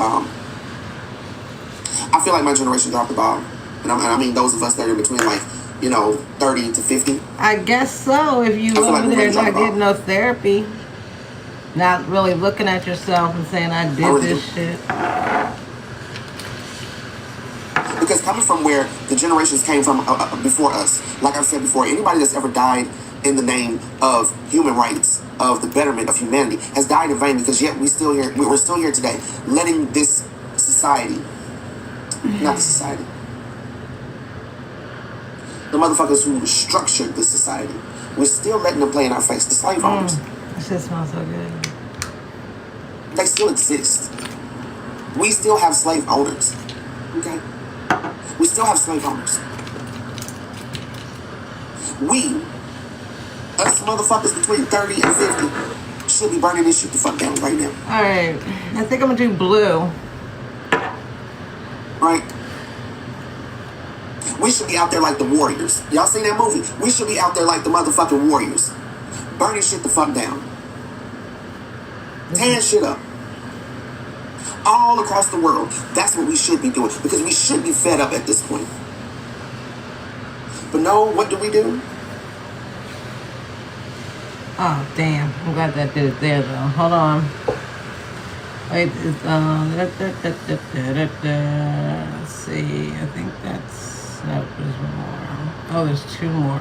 I feel like my generation dropped the ball. And I mean those of us that are in between 30 to 50. I guess so. If you over there not getting no therapy, not really looking at yourself and saying, I did this shit. Because coming from where the generations came from before us, like I've said before, anybody that's ever died in the name of human rights, of the betterment of humanity, has died in vain, because yet we're still here today, letting this society, not the society, the motherfuckers who structured this society, we're still letting them play in our face. The slave owners. That shit smells so good. They still exist. We still have slave owners. Okay? We still have slave owners. We, us motherfuckers between 30 and 50, should be burning this shit the fuck down right now. Alright. I think I'm gonna do blue. Right? We should be out there like the Warriors. Y'all seen that movie? We should be out there like the motherfucking Warriors. Burning shit the fuck down. Tearing shit up. All across the world. That's what we should be doing. Because we should be fed up at this point. But no, what do? Oh, damn. I'm glad that did it there, though. Hold on. Wait, let's see. I think that's... No, there's one more. Oh, there's two more.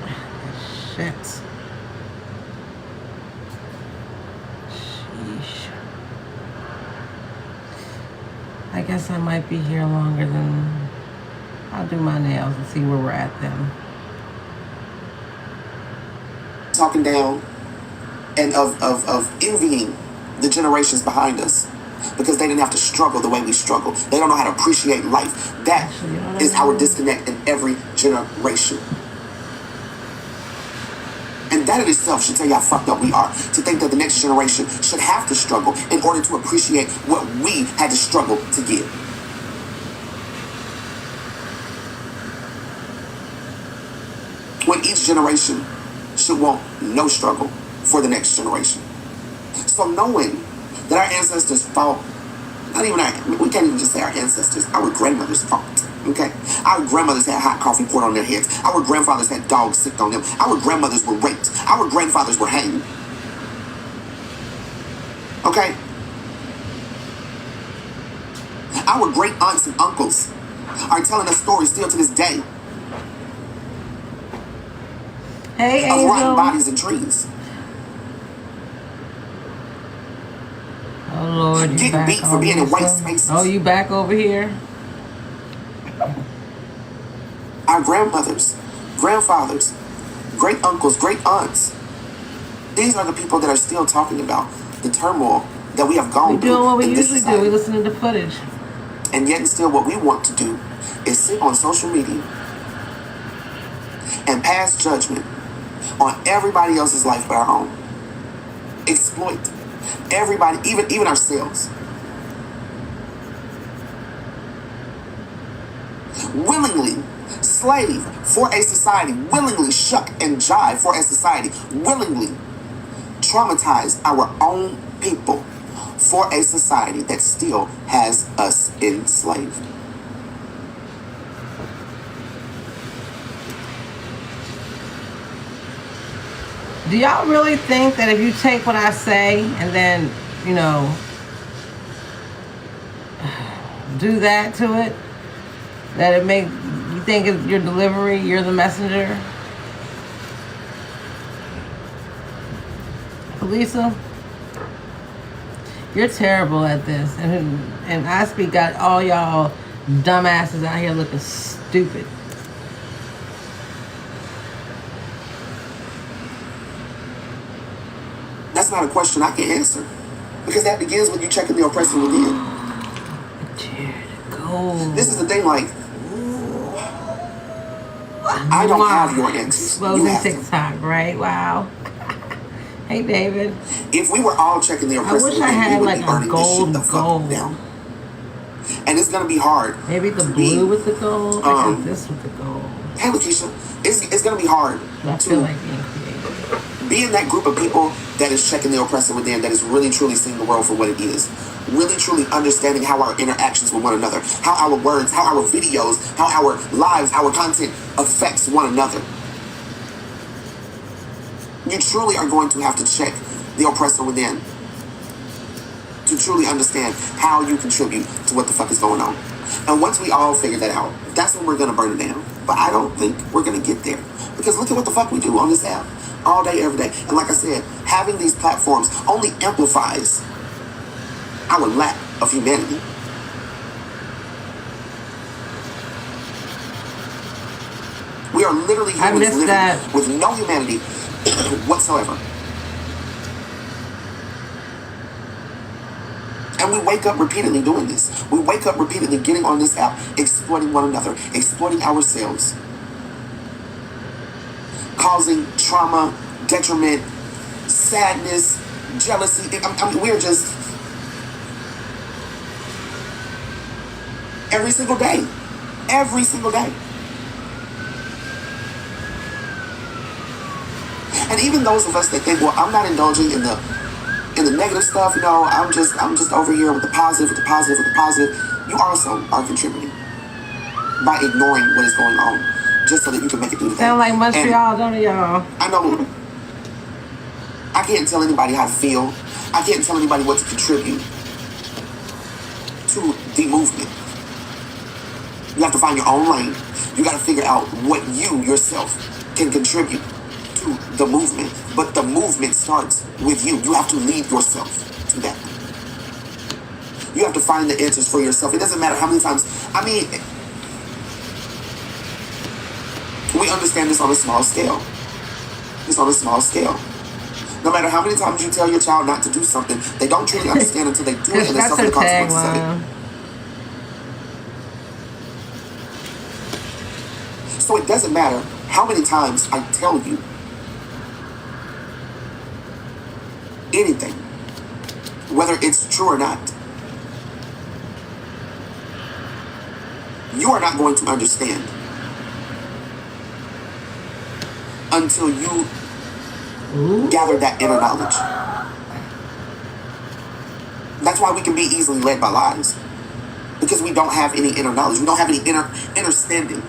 Shit. Sheesh. I guess I might be here longer than... I'll do my nails and see where we're at then. Talking down and of envying the generations behind us, because they didn't have to struggle the way we struggle. They don't know how to appreciate life. That is our disconnect in every generation. And that in itself should tell you how fucked up we are, to think that the next generation should have to struggle in order to appreciate what we had to struggle to give. When each generation should want no struggle for the next generation. So knowing that our ancestors fought, we can't even just say our ancestors, our grandmothers fought, okay? Our grandmothers had hot coffee poured on their heads. Our grandfathers had dogs sicked on them. Our grandmothers were raped. Our grandfathers were hanged. Okay? Our great aunts and uncles are telling us stories still to this day. Hey, of Angel. rotten bodies and trees. Oh, Lord, you getting back beat for being in white yourself? spaces. Oh, you back over here? Our grandmothers, grandfathers, great uncles, great aunts. These are the people that are still talking about the turmoil that we have gone through. We're doing what we in this usually society. do. We're listening to footage. And yet and still what we want to do is sit on social media and pass judgment on everybody else's life but our own. Exploit everybody, even ourselves. Willingly slave for a society, willingly shuck and jive for a society, willingly traumatize our own people for a society that still has us enslaved. Do y'all really think that if you take what I say and then, do that to it, that it make you think it's your delivery, you're the messenger? Lisa, you're terrible at this, and I speak got all y'all dumbasses out here looking stupid. That's not a question I can answer. Because that begins with you checking the oppressor within. Dude, go. This is the thing, like, I don't have your answers. You have them. TikTok, right? Wow. Hey, David. If we were all checking the oppressor within, we would like be burning this shit the fuck down. And it's gonna be hard. Maybe the blue with the gold. I got this with the gold. Hey, Lakeisha, it's gonna be hard feel like being creative. Be in that group of people that is checking the oppressor within, that is really truly seeing the world for what it is. Really truly understanding how our interactions with one another, how our words, how our videos, how our lives, our content affects one another. You truly are going to have to check the oppressor within to truly understand how you contribute to what the fuck is going on. And once we all figure that out, that's when we're going to burn it down. But I don't think we're going to get there. Because look at what the fuck we do on this app. All day, every day. And like I said, having these platforms only amplifies our lack of humanity. We are literally humans living with no humanity whatsoever. And we wake up repeatedly doing this. We wake up repeatedly getting on this app, exploiting one another, exploiting ourselves, causing trauma, detriment, sadness, jealousy. I mean, we're just every single day. Every single day. And even those of us that think, well, I'm not indulging in the negative stuff, you know, I'm just over here with the positive, with the positive, with the positive. You also are contributing by ignoring what is going on, just so that you can make it through the day. Sound like Montreal, don't it, y'all? I know. I can't tell anybody how to feel. I can't tell anybody what to contribute to the movement. You have to find your own lane. You got to figure out what you yourself can contribute to the movement. But the movement starts with you. You have to lead yourself to that. You have to find the answers for yourself. It doesn't matter how many times. I mean, we understand this on a small scale. It's on a small scale. No matter how many times you tell your child not to do something, they don't truly understand until they do it and they suffer the consequences of it. So it doesn't matter how many times I tell you anything, whether it's true or not. You are not going to understand until you gather that inner knowledge. That's why we can be easily led by lies, because we don't have any inner knowledge. We don't have any understanding.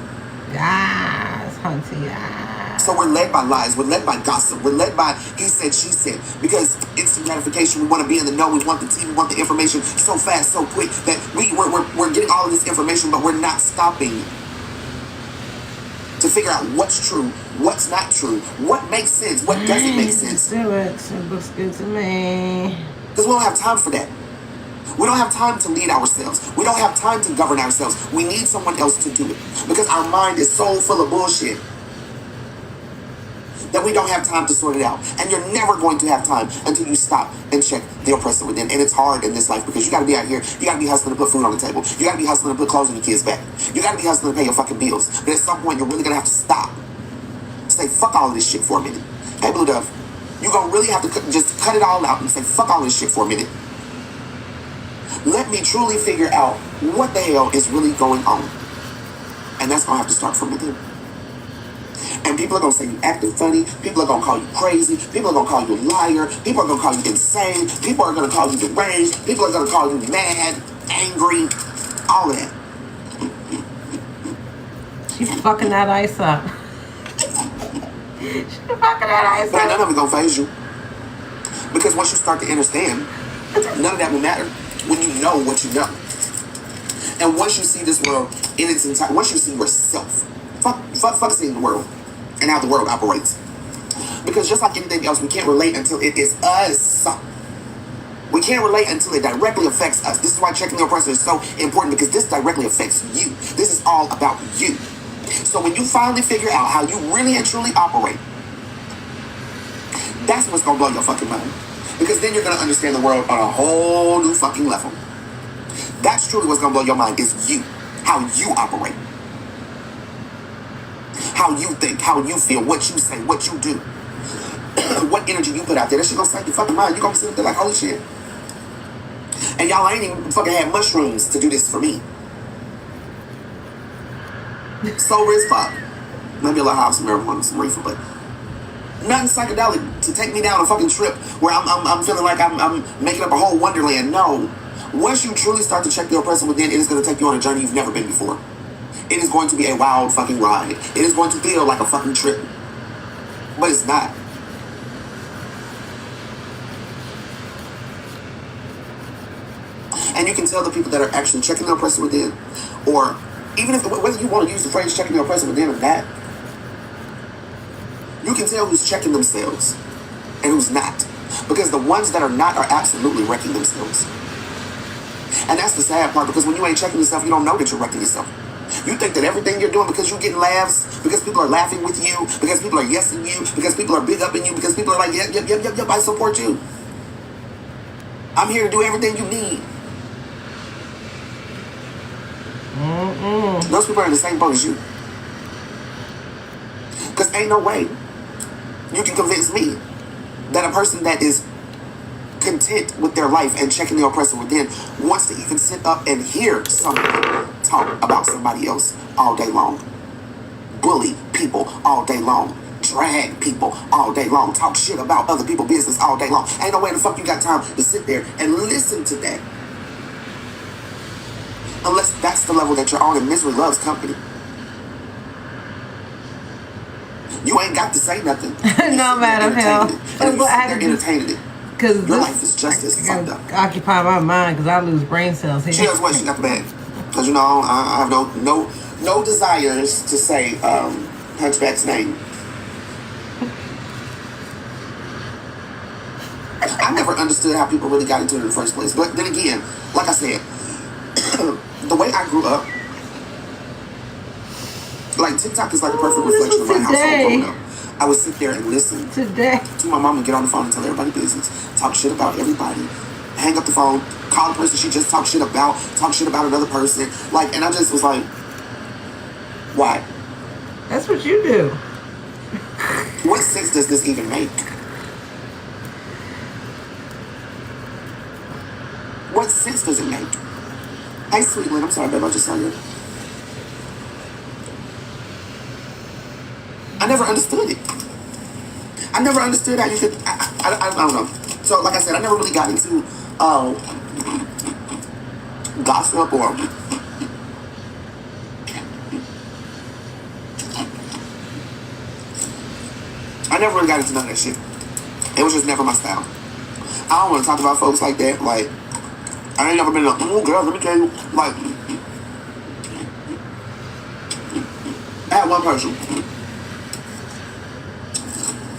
Yes, hunty, yes. So we're led by lies. We're led by gossip. We're led by he said, she said. Because instant gratification, we want to be in the know. We want the tea. We want the information so fast, so quick that we're getting all of this information, but we're not stopping to figure out what's true, what's not true, what makes sense, what doesn't make sense. Do it. It looks good to me. Because we don't have time for that. We don't have time to lead ourselves. We don't have time to govern ourselves. We need someone else to do it. Because our mind is so full of bullshit that we don't have time to sort it out. And you're never going to have time until you stop and check the oppressor within. And it's hard in this life because you got to be out here. You got to be hustling to put food on the table. You got to be hustling to put clothes on your kids' back. You got to be hustling to pay your fucking bills. But at some point, you're really going to have to stop. Say, fuck all of this shit for a minute. Hey, Blue Dove, you're going to really have to just cut it all out and say, fuck all this shit for a minute. Let me truly figure out what the hell is really going on. And that's going to have to start from within. And people are going to say you acting funny. People are going to call you crazy. People are going to call you a liar. People are going to call you insane. People are going to call you deranged. People are going to call you mad, angry, all of that. She's fucking that ice up. She's fucking that ice but up. None of it going to faze you. Because once you start to understand, none of that will matter when you know what you know. And once you see this world in its entirety, once you see yourself, fuck seeing the world and how the world operates. Because just like anything else, we can't relate until it is us. We can't relate until it directly affects us. This is why checking the oppressor is so important, because this directly affects you. This is all about you. So when you finally figure out how you really and truly operate, that's what's going to blow your fucking mind. Because then you're going to understand the world on a whole new fucking level. That's truly what's going to blow your mind, is you. How you operate. How you think, how you feel, what you say, what you do. What energy you put out there. That shit going to psych your fucking mind. You're going to be sitting there like, holy shit. And y'all ain't even fucking had mushrooms to do this for me. Sober as fuck. Maybe a little high, some marijuana, some reefer, but nothing psychedelic to take me down a fucking trip where I'm feeling like I'm making up a whole wonderland. No. Once you truly start to check your oppressor within, it is going to take you on a journey you've never been before. It is going to be a wild fucking ride. It is going to feel like a fucking trip. But it's not. And you can tell the people that are actually checking their oppressor within, or even if, whether you want to use the phrase checking their oppressor within or not, you can tell who's checking themselves and who's not. Because the ones that are not are absolutely wrecking themselves. And that's the sad part, because when you ain't checking yourself, you don't know that you're wrecking yourself. You think that everything you're doing, because you're getting laughs, because people are laughing with you, because people are yesing you, because people are big upping you, because people are like, yep, I support you. I'm here to do everything you need. Those people are in the same boat as you. Because ain't no way you can convince me that a person that is content with their life and checking the oppressor within wants to even sit up and hear somebody talk about somebody else all day long. Bully people all day long. Drag people all day long. Talk shit about other people's business all day long. Ain't no way the fuck you got time to sit there and listen to that. Unless that's the level that you're on, and misery loves company. You ain't got to say nothing. No matter how. They're entertaining it. Because your life is just as fucked up. Occupy my mind because I lose brain cells here. She does what? She got the bag. Because, you know, I have no desires to say Hunchback's name. I never understood how people really got into it in the first place. But then again, like I said, the way I grew up, like TikTok is like a perfect reflection of my household growing up. I would sit there and listen to my mom and get on the phone and tell everybody business, talk shit about everybody, hang up the phone, call the person she just talked shit about, talk shit about another person, like, and I just was like, why? That's what you do. What sense does this even make? What sense does it make? Hey, Sweetland, I'm sorry, babe, I just saw you. I never understood it. I never understood how you could, I don't know. So, like I said, I never really got into gossip or I never really got into none of that shit. It was just never my style. I don't want to talk about folks like that. Like, I ain't never been like, oh, girl, let me tell you. Like, I had one person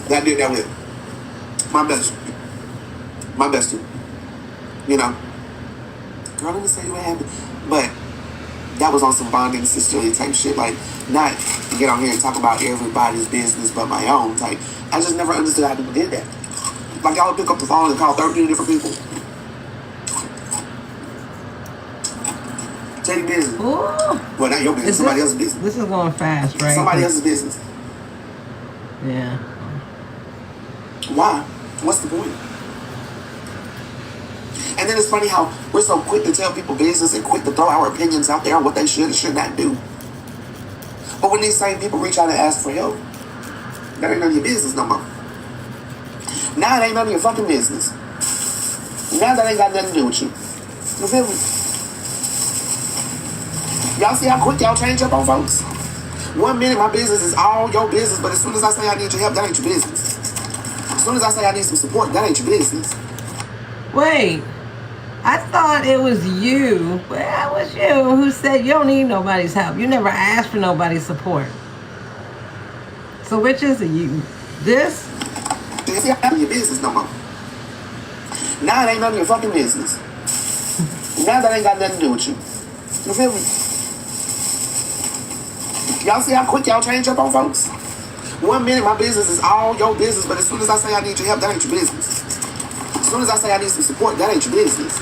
that I did that with. My bestie. You know. Girl, let me tell you what happened. But that was on some bonding sisterly type shit. Like, not get on here and talk about everybody's business but my own. Like, I just never understood how people did that. Like, y'all would pick up the phone and call 13 different people. Tell your business. Ooh. Well, not your business, somebody else's business. This is going fast, right? Somebody else's business. Yeah. Why? What's the point? And then it's funny how we're so quick to tell people business and quick to throw our opinions out there on what they should and should not do. But when these same people reach out and ask for help, that ain't none of your business no more. Now it ain't none of your fucking business. Now that ain't got nothing to do with you. You feel me? Y'all see how quick y'all change up on folks? 1 minute my business is all your business, but as soon as I say I need your help, that ain't your business. As soon as I say I need some support, that ain't your business. Wait, I thought it was you. Well, it was you who said you don't need nobody's help. You never asked for nobody's support. So which is it? You? This? You see, I ain't your business no more. Now it ain't none of your fucking business. Now that ain't got nothing to do with you. You feel me? Y'all see how quick y'all change up on folks? 1 minute my business is all your business, but as soon as I say I need your help, that ain't your business. As soon as I say I need some support, that ain't your business.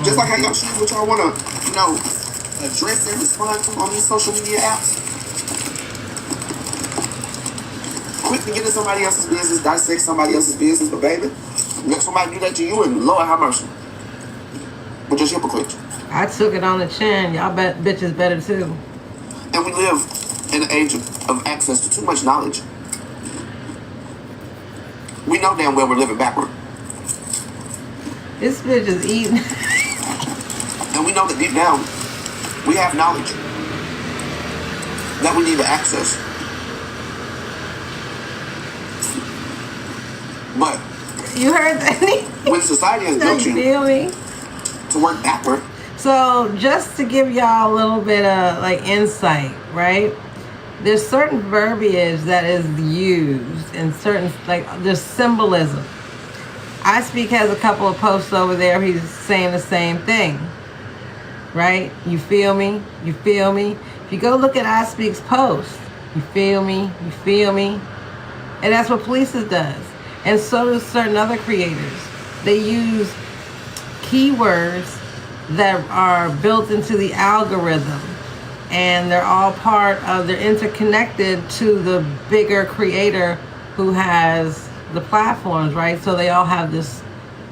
Just like how y'all choose what y'all want to, address and respond to on these social media apps. Quick to get in somebody else's business, dissect somebody else's business, but baby, let somebody do that to you and Lord have mercy. We're just hypocrites. I took it on the chin. Y'all bitches better too. And we live in an age of access to too much knowledge. We know damn well we're living backward. This bitch is eating. And we know that deep down, we have knowledge that we need to access. But you heard that? when society has built you to work backward. So just to give y'all a little bit of like insight, right? There's certain verbiage that is used and certain, like, there's symbolism. I Speak has a couple of posts over there. He's saying the same thing, right? You feel me? You feel me? If you go look at I Speak's post, you feel me? You feel me? And that's what Police's does. And so do certain other creators. They use keywords that are built into the algorithm, and they're all they're interconnected to the bigger creator who has the platforms, right? So they all have this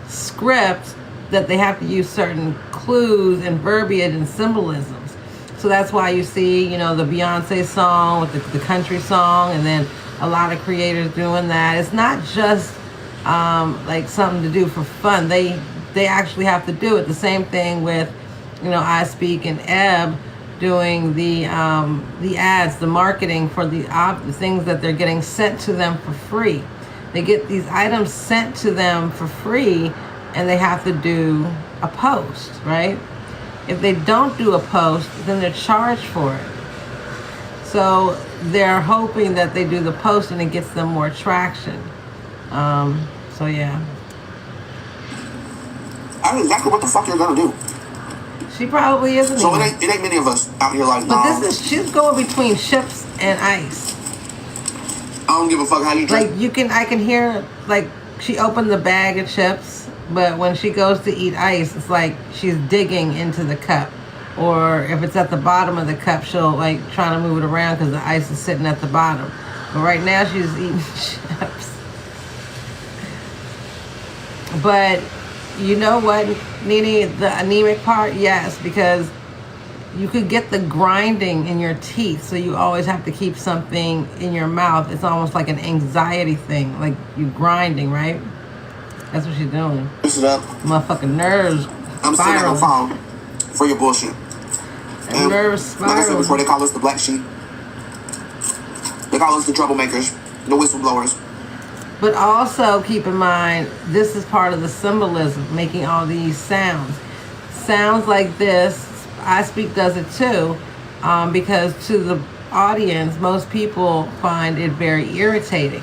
script that they have to use certain clues and verbiage and symbolisms. So that's why you see, the Beyonce song with the country song, and then a lot of creators doing that. It's not just like something to do for fun. They actually have to do it. The same thing with, I Speak and Ebb doing the ads, the marketing for the things that they're getting sent to them for free. They get these items sent to them for free, and they have to do a post, right? If they don't do a post, then they're charged for it. So they're hoping that they do the post and it gets them more traction. So yeah. I know exactly what the fuck you're gonna do. She probably isn't. So it ain't many of us out here like, but she's going between chips and ice. I don't give a fuck how you drink. Like I can hear, like, she opened the bag of chips, but when she goes to eat ice, it's like she's digging into the cup. Or if it's at the bottom of the cup, she'll like try to move it around because the ice is sitting at the bottom. But right now she's eating chips. But you know what, Nene, the anemic part? Yes, because you could get the grinding in your teeth, so you always have to keep something in your mouth. It's almost like an anxiety thing, like you grinding, right? That's what she's doing. Listen up. Motherfucking nerves. I'm still not gonna fall for your bullshit. And nerves spiraling. Like I said before, they call us the black sheep. They call us the troublemakers, the whistleblowers. But also keep in mind, this is part of the symbolism, making all these sounds. Sounds like this, I Speak does it too, because to the audience, most people find it very irritating.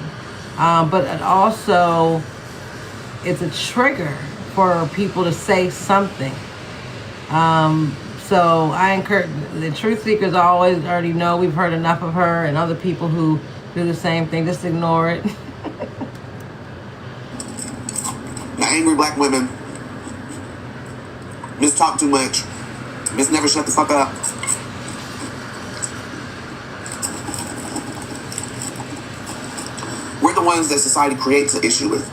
But it also, it's a trigger for people to say something. So I encourage, the truth seekers already know, we've heard enough of her, and other people who do the same thing. Just ignore it. Now, angry black women, Miss talk too much, Miss never shut the fuck up. We're the ones that society creates an issue with.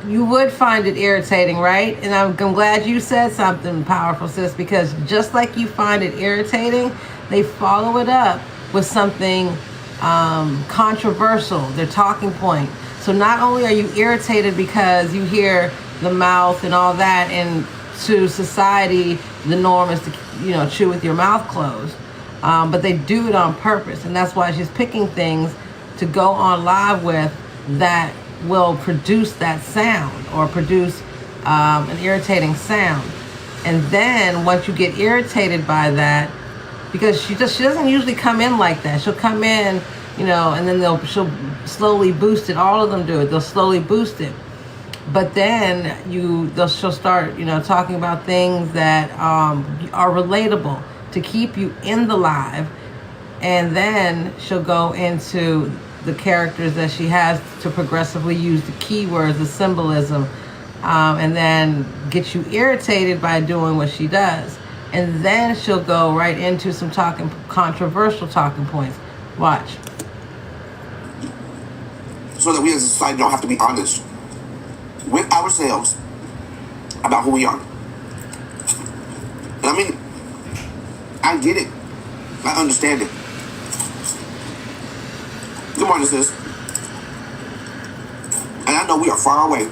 You would find it irritating, right? And I'm glad you said something powerful, sis, because just like you find it irritating, they follow it up with something controversial, their talking point. So not only are you irritated because you hear the mouth and all that, and to society, the norm is to, chew with your mouth closed. But they do it on purpose, and that's why she's picking things to go on live with that will produce that sound or produce an irritating sound. And then once you get irritated by that, because she doesn't usually come in like that. She'll come in, and then she'll slowly boost it. All of them do it. They'll slowly boost it. But then she'll start, talking about things that are relatable to keep you in the live. And then she'll go into the characters that she has to progressively use the keywords, the symbolism, and then get you irritated by doing what she does. And then she'll go right into some controversial talking points. Watch. So that we as a society don't have to be honest with ourselves about who we are. And I mean, I get it. I understand it. Good morning, sis. And I know we are far away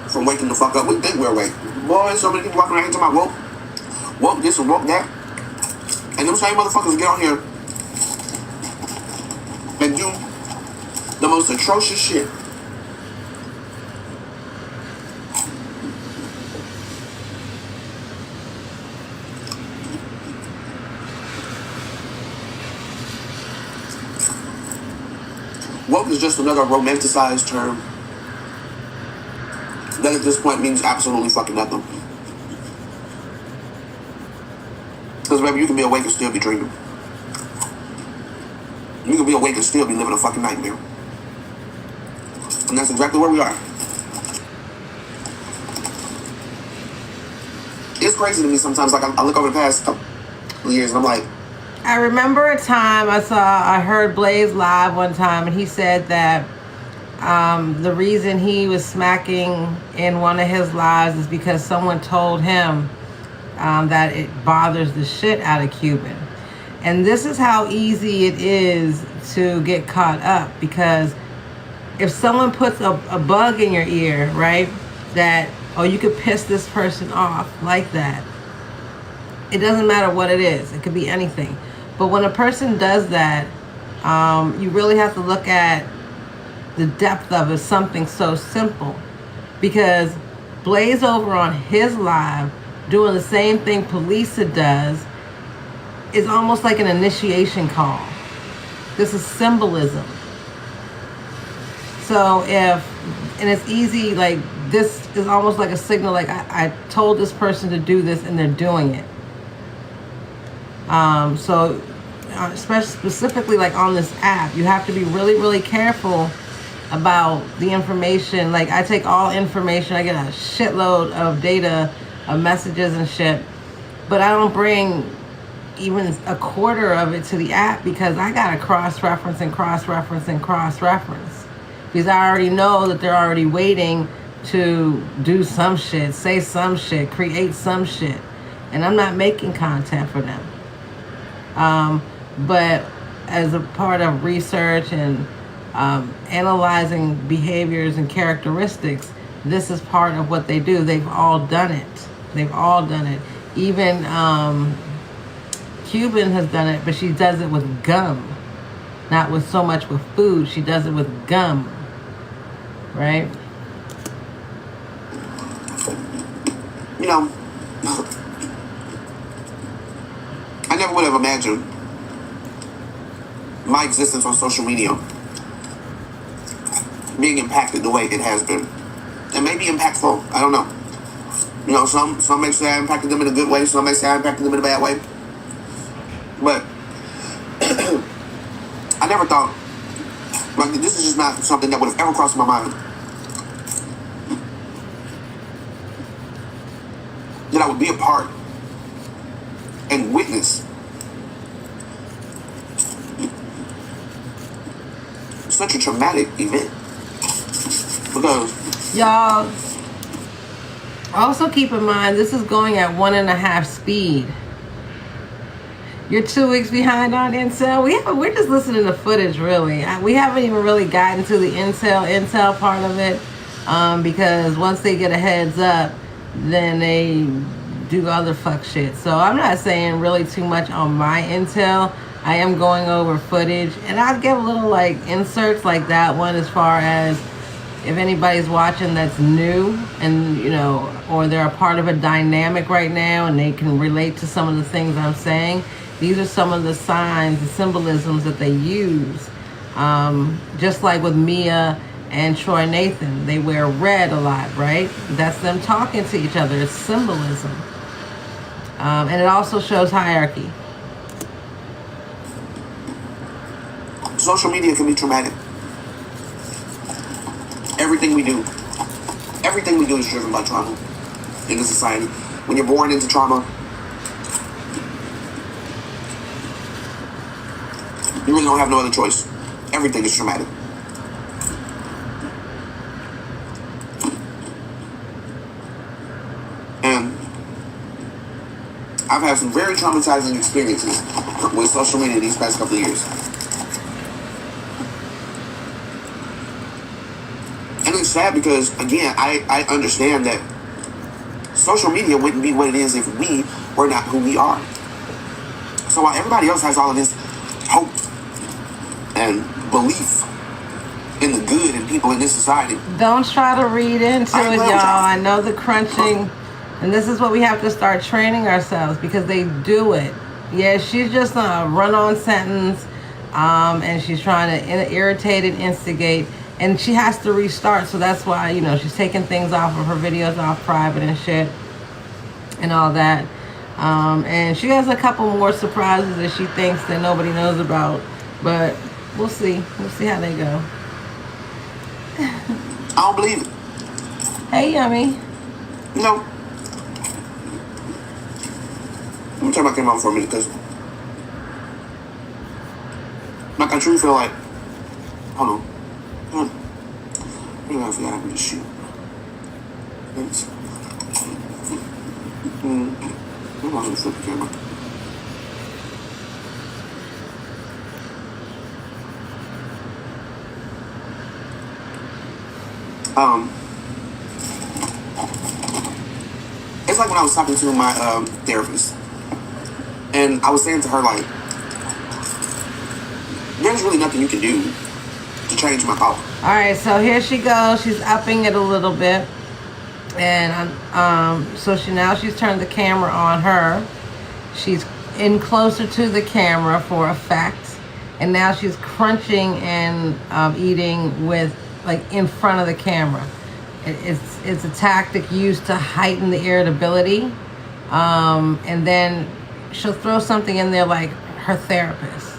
from waking the fuck up. We think we're awake. Boy, so many people walking around here talking about woke this and woke that. And them same motherfuckers get on here and do the most atrocious shit. Woke is just another romanticized term that at this point means absolutely fucking nothing. Because baby, you can be awake and still be dreaming. You can be awake and still be living a fucking nightmare. And that's exactly where we are. It's crazy to me sometimes. Like I look over the past couple of years and I'm like, I remember a time I heard Blaze live one time, and he said that the reason he was smacking in one of his lives is because someone told him that it bothers the shit out of Cuban. And this is how easy it is to get caught up, because if someone puts a bug in your ear, right, that, oh, you could piss this person off like that. It doesn't matter what it is. It could be anything. But when a person does that, you really have to look at the depth of it, something so simple. Because Blaze over on his live, doing the same thing Polisa does, is almost like an initiation call. This is symbolism. So and it's easy, like this is almost like a signal, like I told this person to do this and they're doing it. So especially specifically like on this app, you have to be really, really careful about the information. Like I take all information, I get a shitload of data, of messages and shit, but I don't bring even a quarter of it to the app, because I gotta cross-reference and cross-reference and cross-reference, because I already know that they're already waiting to do some shit, say some shit, create some shit, and I'm not making content for them. But as a part of research and analyzing behaviors and characteristics, this is part of what they do. They've all done it. They've all done it. Even Cuban has done it, but she does it with gum. Not with so much with food. She does it with gum. Right? You know, I never would have imagined my existence on social media being impacted the way it has been. It may be impactful. I don't know. You know, some may say I impacted them in a good way. Some may say I impacted them in a bad way. But I never thought, like, this is just not something that would have ever crossed my mind, that I would be a part and witness such a traumatic event. Because y'all also keep in mind, this is going at 1.5 speed. You're 2 weeks behind on Intel. We're just listening to footage, really. We haven't even really gotten to the Intel part of it, because once they get a heads up, then they do other fuck shit. So I'm not saying really too much on my Intel. I am going over footage, and I'll give a little like inserts like that one, as far as if anybody's watching that's new and, you know, or they're a part of a dynamic right now and they can relate to some of the things I'm saying. These are some of the signs, the symbolisms that they use. Just like with Mia and Troy Nathan. They wear red a lot, right? That's them talking to each other. It's symbolism. And it also shows hierarchy. Social media can be traumatic. Everything we do is driven by trauma in the society. When you're born into trauma, you really don't have no other choice. Everything is traumatic. And I've had some very traumatizing experiences with social media these past couple of years. And it's sad because, again, I understand that social media wouldn't be what it is if we were not who we are. So while everybody else has all of this hope and belief in the good in people in this society, don't try to read into it, y'all. I know the crunching, and this is what we have to start training ourselves, because they do it. Yeah, she's just a run-on sentence, and she's trying to irritate and instigate, and she has to restart. So that's why, you know, she's taking things off of her videos, off private and shit and all that. And she has a couple more surprises that she thinks that nobody knows about, but we'll see. We'll see how they go. I don't believe it. Hey, Yummy. No. Let me turn my camera on for a minute, because like, I truly feel like, hold on. Maybe I forgot how to shoot. Thanks. I'm not gonna flip the camera. It's like when I was talking to my therapist, and I was saying to her, like, there's really nothing you can do to change my thought. All right, so here she goes. She's upping it a little bit, and so she's turned the camera on her. She's in closer to the camera for effect, and now she's crunching and eating with, like, in front of the camera. It's a tactic used to heighten the irritability, and then she'll throw something in there like her therapist,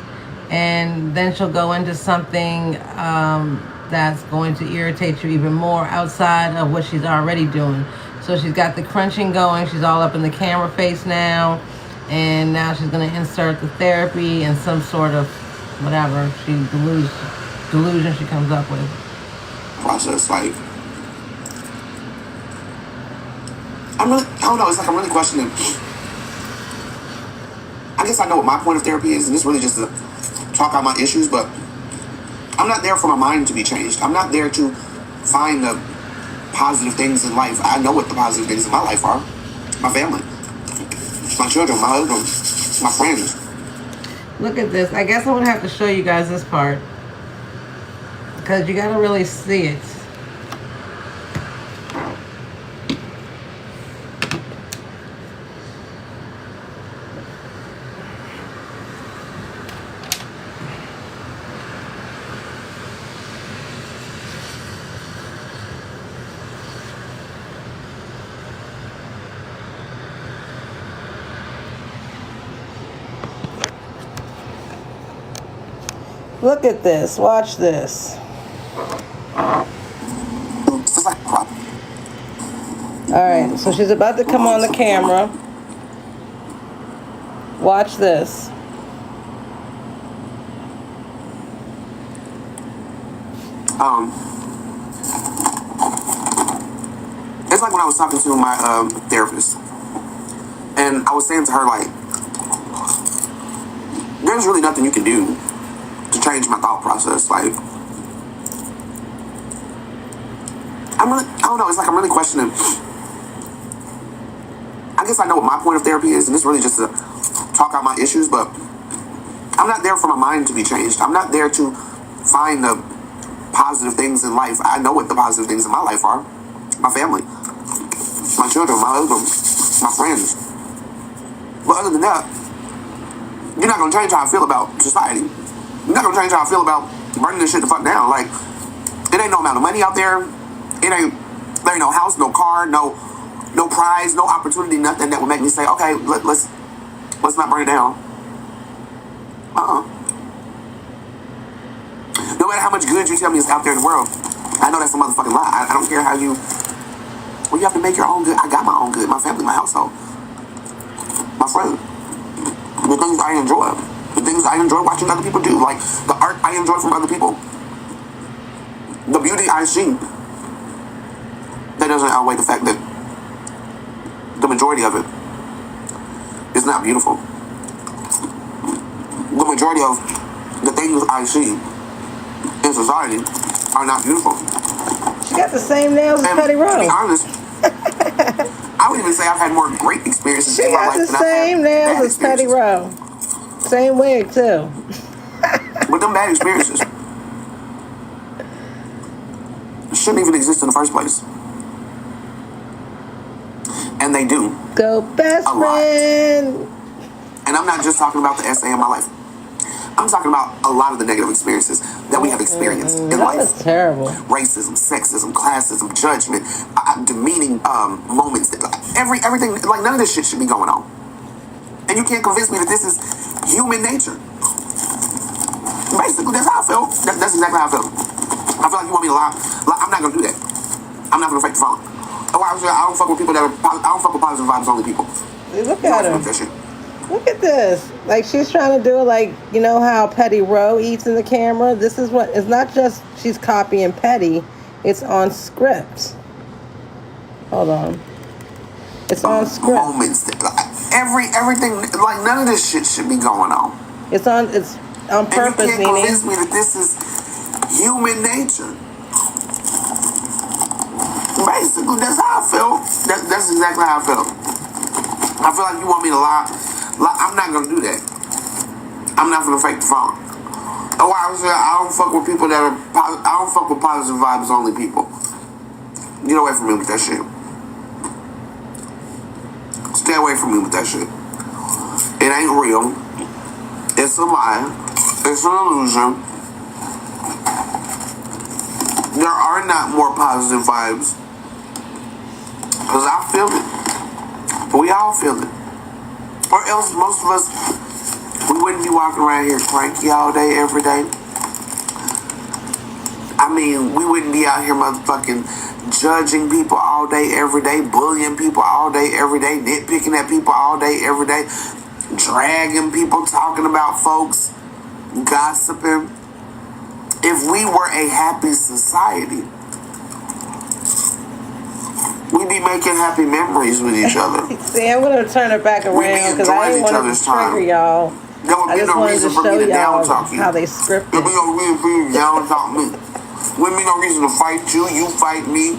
and then she'll go into something that's going to irritate you even more outside of what she's already doing. So she's got the crunching going. She's all up in the camera face now, and now she's going to insert the therapy and some sort of whatever delusion she comes up with. Process, like, I don't know, it's like I'm really questioning. I guess I know what my point of therapy is, and it's really just to talk out my issues, but I'm not there for my mind to be changed. I'm not there to find the positive things in life. I know what the positive things in my life are. My family, my children, my husband, my friends. Look at this. I guess I'm going to have to show you guys this part, because you got to really see it. Look at this. Watch this. Alright, so she's about to come on the camera. Watch this. It's like when I was talking to my therapist, and I was saying to her, like, there's really nothing you can do to change my thought process. Like, I don't know, it's like I'm really questioning. I guess I know what my point of therapy is, and it's really just to talk out my issues, but I'm not there for my mind to be changed. I'm not there to find the positive things in life. I know what the positive things in my life are. My family, my children, my husband, my friends. But other than that, you're not going to change how I feel about society. You're not going to change how I feel about burning this shit the fuck down. Like, It ain't no amount of money out there. There ain't no house, no car, no prize, no opportunity, nothing that would make me say, okay, let's not burn it down. No matter how much good you tell me is out there in the world, I know that's a motherfucking lie. I don't care how you. Well, you have to make your own good. I got my own good. My family, my household, my friends, the things I enjoy, the things I enjoy watching other people do, like the art I enjoy from other people, the beauty I see. That doesn't outweigh the fact that the majority of it is not beautiful. The majority of the things I see in society are not beautiful. She got the same nails as Petty Rowe. To be honest, I would even say I've had more great experiences She in my got life the than I've had same bad nails as Petty Rowe. Same wig too. But them bad experiences shouldn't even exist in the first place. And they do. Go best friend. And I'm not just talking about the essay in my life. I'm talking about a lot of the negative experiences that we have experienced in life. That's terrible. Racism, sexism, classism, judgment, demeaning moments. Everything, like none of this shit should be going on. And you can't convince me that this is human nature. Basically, that's how I feel. That's exactly how I feel. I feel like you want me to lie. I'm not going to do that. I'm not going to fake the phone. I don't fuck with people I don't fuck with positive vibes only people. Look at her. Look at this. Like she's trying to do it like, you know how Petty Rowe eats in the camera? This is what, it's not just she's copying Petty. It's on script. Hold on. It's on script. Moments. Everything, like none of this shit should be going on. It's on purpose, and you can't convince me that this is human nature. Basically, that's how I feel. That's exactly how I feel. I feel like you want me to lie. I'm not gonna do that. I'm not gonna fake the phone. I don't fuck with people that are. I don't fuck with positive vibes only people. Get away from me with that shit. Stay away from me with that shit. It ain't real. It's a lie. It's an illusion. There are not more positive vibes. Because I feel it. We all feel it. Or else most of us, we wouldn't be walking around here cranky all day, every day. I mean, we wouldn't be out here motherfucking judging people all day, every day, bullying people all day, every day, nitpicking at people all day, every day, dragging people, talking about folks, gossiping. If we were a happy society, we'd be making happy memories with each other. See, I'm going to turn it back around because I didn't want to trigger y'all. There would be no reason for me to down talk you. How they scripted. There would be no reason for you to down talk me. Wouldn't be no reason to fight you. You fight me.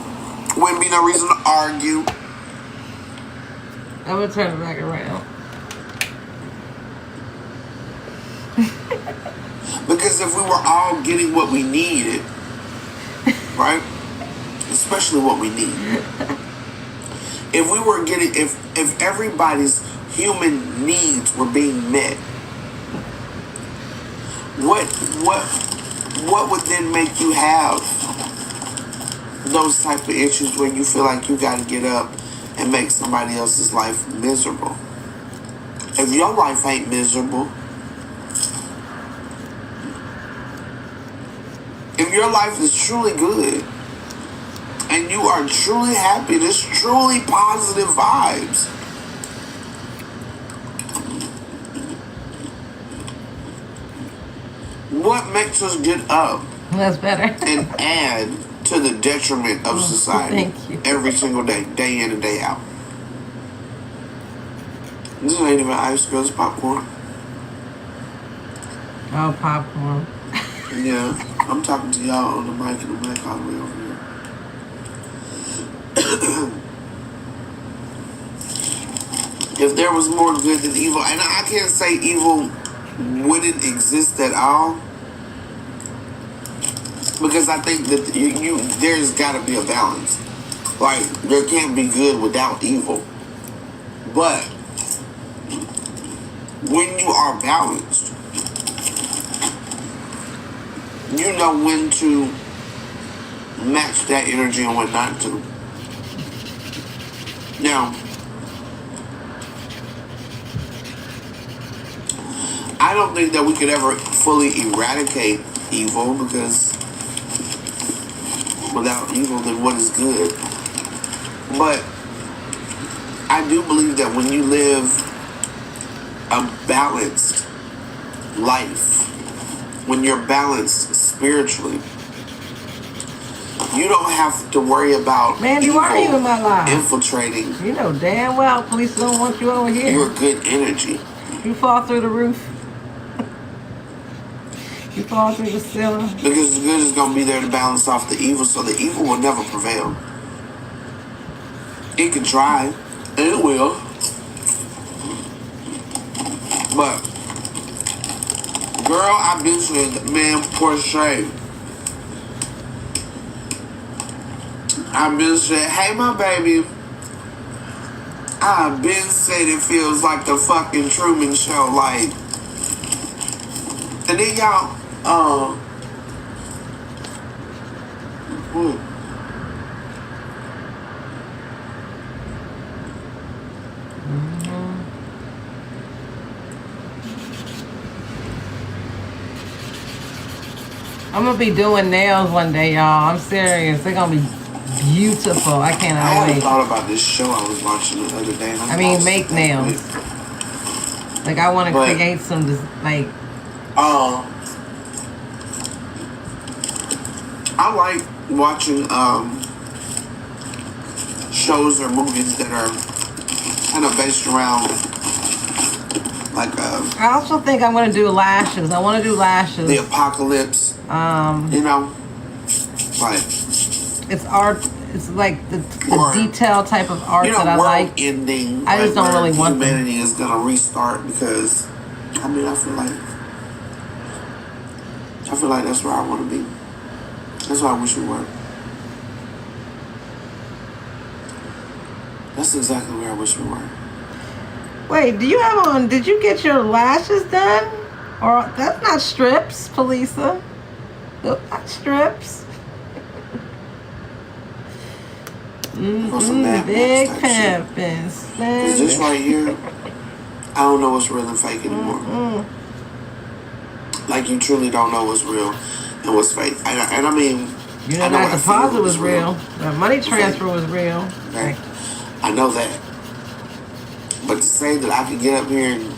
Wouldn't be no reason to argue. I'm going to turn it back around. Because if we were all getting what we needed, right? Especially what we need. If we were getting, if everybody's human needs were being met, what would then make you have those type of issues where you feel like you got to get up and make somebody else's life miserable? If your life ain't miserable, if your life is truly good and you are truly happy, there's truly positive vibes, what makes us get up That's better. and add to the detriment of society every single day, day in and day out? This ain't even ice cream, it's popcorn. Oh, popcorn. Yeah, I'm talking to y'all on the mic and the mic all the way over here. If there was more good than evil, and I can't say evil wouldn't exist at all, because I think that there's got to be a balance. Like, there can't be good without evil. But when you are balanced, you know when to match that energy and what not to. Now, I don't think that we could ever fully eradicate evil, because without evil, then what is good? But I do believe that when you live a balanced life, when you're balanced spiritually, you don't have to worry about Mandy, why are you in my life infiltrating. You know damn well police don't want you over here. Your good energy. You fall through the roof. You fall through the ceiling. Because the good is going to be there to balance off the evil, so the evil will never prevail. It can try, and it will. But, girl, I've been saying, man, poor Shay. I've been saying, hey, my baby. I've been saying it feels like the fucking Truman Show, like. And then y'all, I'm gonna be doing nails one day, y'all. I'm serious. They're gonna be beautiful. I cannot I wait. hadn't thought about this show I was watching the other day. I mean, make nails. Like, I want to create some, like. I like watching shows or movies that are kind of based around, like. I also think I want to do lashes. I want to do lashes. The apocalypse. You know, like. It's art. It's like the detail type of art that I like. Ending. I just don't really want humanity is gonna restart, because I mean I feel like that's where I want to be. That's where I wish we were. That's exactly where I wish we were. Wait, did you get your lashes done? Or that's not strips, Felisa. Those not strips. Big pimpin'. Is this right here? I don't know what's real and fake anymore. Like, you truly don't know what's real and what's fake. And I mean, you know that deposit was real. That money transfer was real. Okay. I know that. But to say that I can get up here and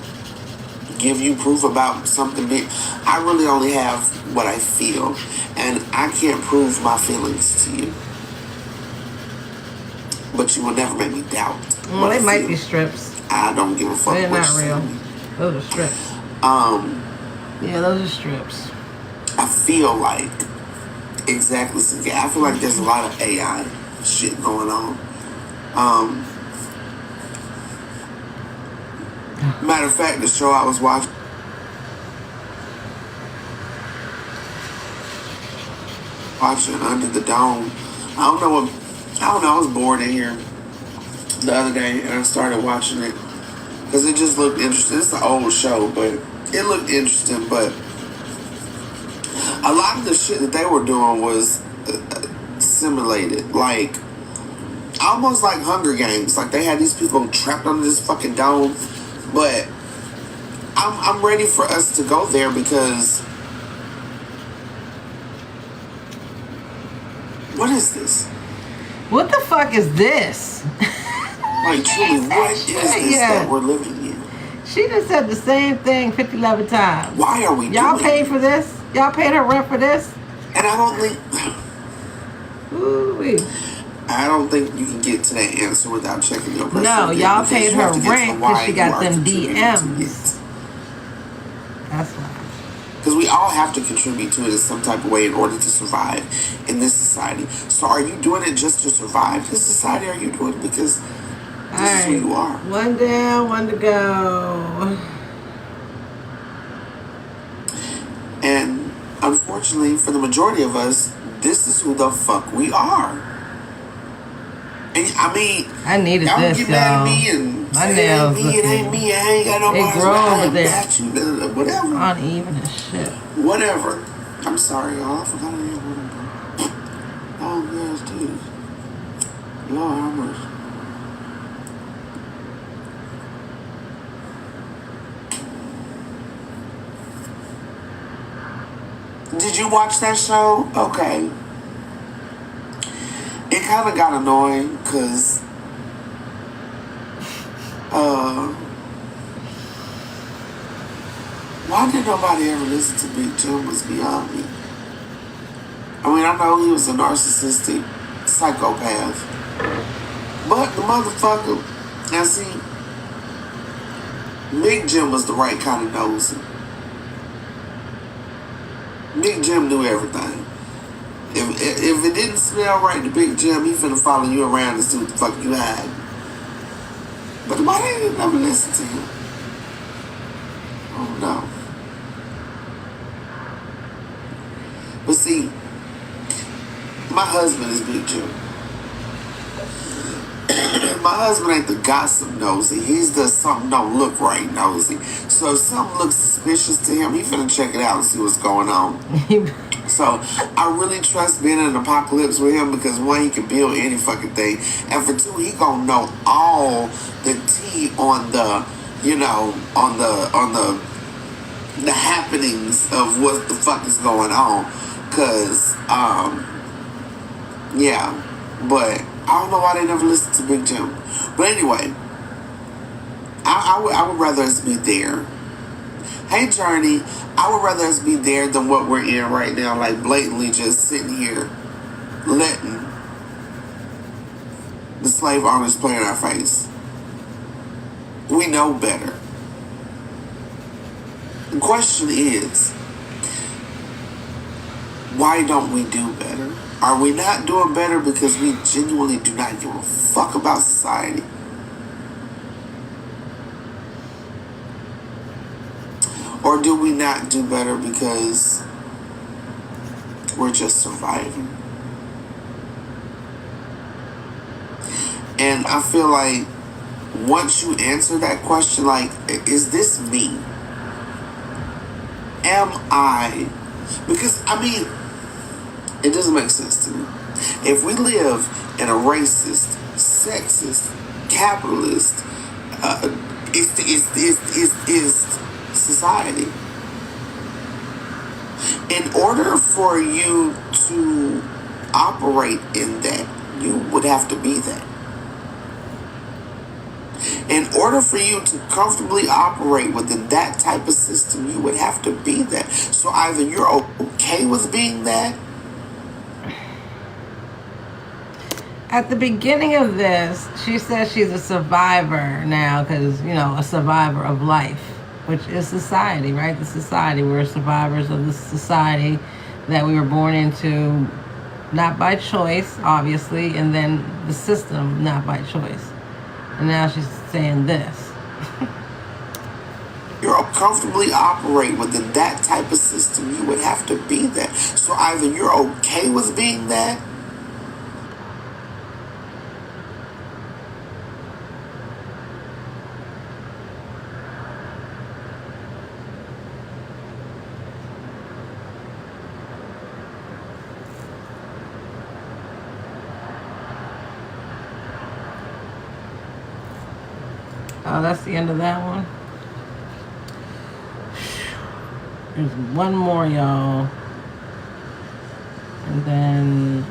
give you proof about something big, I really only have what I feel. And I can't prove my feelings to you. But you will never make me doubt. Well, they might be strips. I don't give a fuck. They're not real. Those are strips. Yeah, those are strips. I feel like exactly. I feel like there's a lot of AI shit going on. Matter of fact, the show I was watching Under the Dome. I don't know. I was bored in here the other day, and I started watching it because it just looked interesting. It's an old show, but it looked interesting. But a lot of the shit that they were doing was simulated, like almost like Hunger Games. Like, they had these people trapped under this fucking dome. But I'm ready for us to go there, because what is this? What the fuck is this? Like, truly, what is this that we're living in? She just said the same thing 50-11 times. Why are we Y'all doing paid for this? Y'all paid her rent for this? And I don't think... Ooh-wee. I don't think you can get to that answer without checking your personal. No, y'all paid her rent because she got them DMs. That's why. Because we all have to contribute to it in some type of way in order to survive in this society. So are you doing it just to survive this society, or are you doing it because this is who you are? One down, one to go. And unfortunately, for the majority of us, this is who the fuck we are. And I mean, I needed y'all this, get y'all. mad at me and My say, nails it ain't me, I ain't got no it grow over there. Whatever. Uneven as shit. Whatever. I'm sorry, y'all. I forgot I dude. Lord have mercy. Did you watch that show? Okay. It kind of got annoying because why did nobody ever listen to Big Jim was beyond me. I mean, I know he was a narcissistic psychopath, but the motherfucker, now see, Big Jim was the right kind of nosy. Big Jim knew everything. If it didn't smell right to Big Jim, he finna follow you around and see what the fuck you had. But why didn't never listen to him? Oh no. But see, my husband is Big Jim. My husband ain't the gossip nosy. He's the something don't look right nosy. So if something looks suspicious to him, he finna check it out and see what's going on. So I really trust being in an apocalypse with him because one, he can build any fucking thing, and for two, he gonna know all the tea on the, on the happenings of what the fuck is going on. Cause yeah, but I don't know why they never listen to Big Jim. But anyway, I would rather us be there. Hey, Journey, I would rather us be there than what we're in right now, like blatantly just sitting here letting the slave owners play in our face. We know better. The question is, why don't we do better? Are we not doing better because we genuinely do not give a fuck about society? Or do we not do better because we're just surviving? And I feel like once you answer that question, like, is this me? Am I? Because, I mean, it doesn't make sense to me. If we live in a racist, sexist, capitalist, is society. In order for you to operate in that, you would have to be that. In order for you to comfortably operate within that type of system, you would have to be that. So either you're okay with being that. At the beginning of this, she says she's a survivor now because, a survivor of life, which is society, right? The society. We're survivors of the society that we were born into, not by choice, obviously, and then the system, not by choice. And now she's saying this. You're comfortably operate within that type of system, you would have to be that. So either you're okay with being that, oh, that's the end of that one. There's one more, y'all. And then,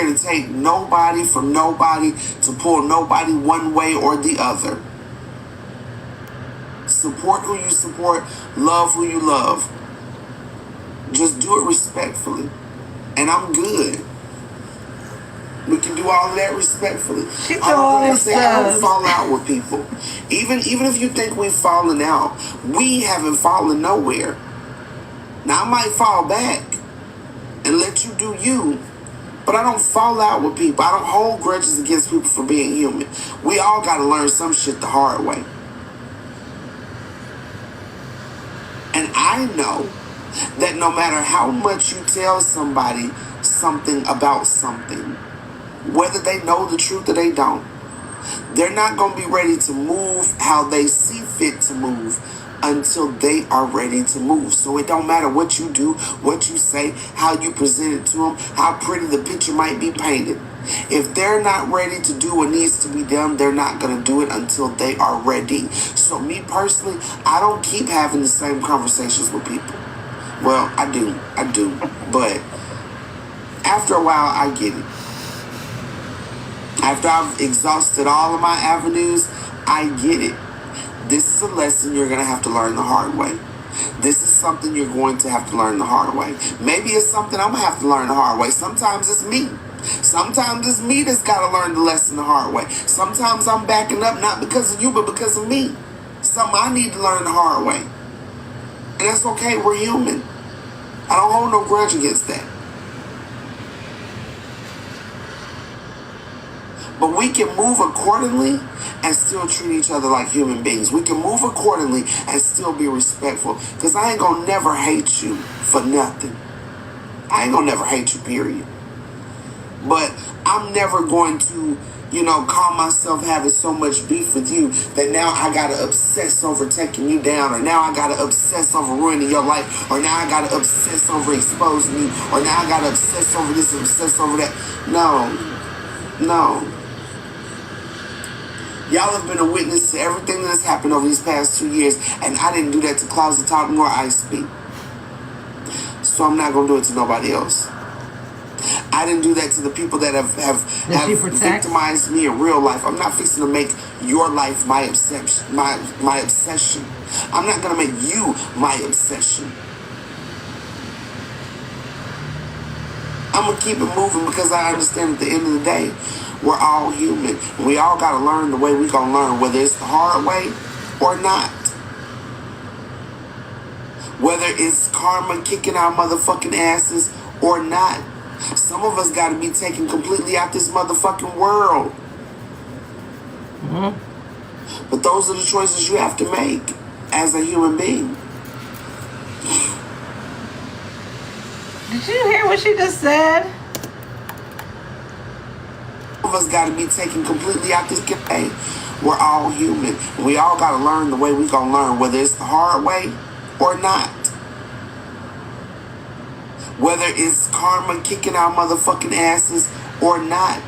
to take nobody from nobody, to pull nobody one way or the other. Support who you support, love who you love. Just do it respectfully. And I'm good. We can do all of that respectfully. I don't fall out with people. Even if you think we've fallen out, we haven't fallen nowhere. Now I might fall back and let you do you. But I don't fall out with people. I don't hold grudges against people for being human. We all got to learn some shit the hard way. I know that no matter how much you tell somebody something about something, whether they know the truth or they don't, they're not going to be ready to move how they see fit to move until they are ready to move. So it don't matter what you do, what you say, how you present it to them, how pretty the picture might be painted. If they're not ready to do what needs to be done, they're not going to do it until they are ready. So me personally, I don't keep having the same conversations with people. Well, I do. But after a while, I get it. After I've exhausted all of my avenues, I get it. This is a lesson you're going to have to learn the hard way. This is something you're going to have to learn the hard way. Maybe it's something I'm going to have to learn the hard way. Sometimes it's me. Sometimes it's me that's got to learn the lesson the hard way. Sometimes I'm backing up not because of you, but because of me. Something I need to learn the hard way. And that's okay. We're human. I don't hold no grudge against that. But we can move accordingly and still treat each other like human beings. We can move accordingly and still be respectful. Because I ain't going to never hate you for nothing. I ain't going to never hate you, period. But I'm never going to, call myself having so much beef with you that now I got to obsess over taking you down, or now I got to obsess over ruining your life, or now I got to obsess over exposing you, or now I got to obsess over this and obsess over that. No. Y'all have been a witness to everything that has happened over these past 2 years, and I didn't do that to Closet Talk nor Ice Speak. So I'm not going to do it to nobody else. I didn't do that to the people that have victimized me in real life. I'm not fixing to make your life my obsession. My obsession. I'm not going to make you my obsession. I'm going to keep it moving because I understand at the end of the day, we're all human. We all got to learn the way we going to learn, whether it's the hard way or not. Whether it's karma kicking our motherfucking asses or not. Some of us got to be taken completely out this motherfucking world. Mm-hmm. But those are the choices you have to make as a human being. Did you hear what she just said? Some of us got to be taken completely out this game. We're all human. We all got to learn the way we going to learn, whether it's the hard way or not. Whether it's karma kicking our motherfucking asses or not.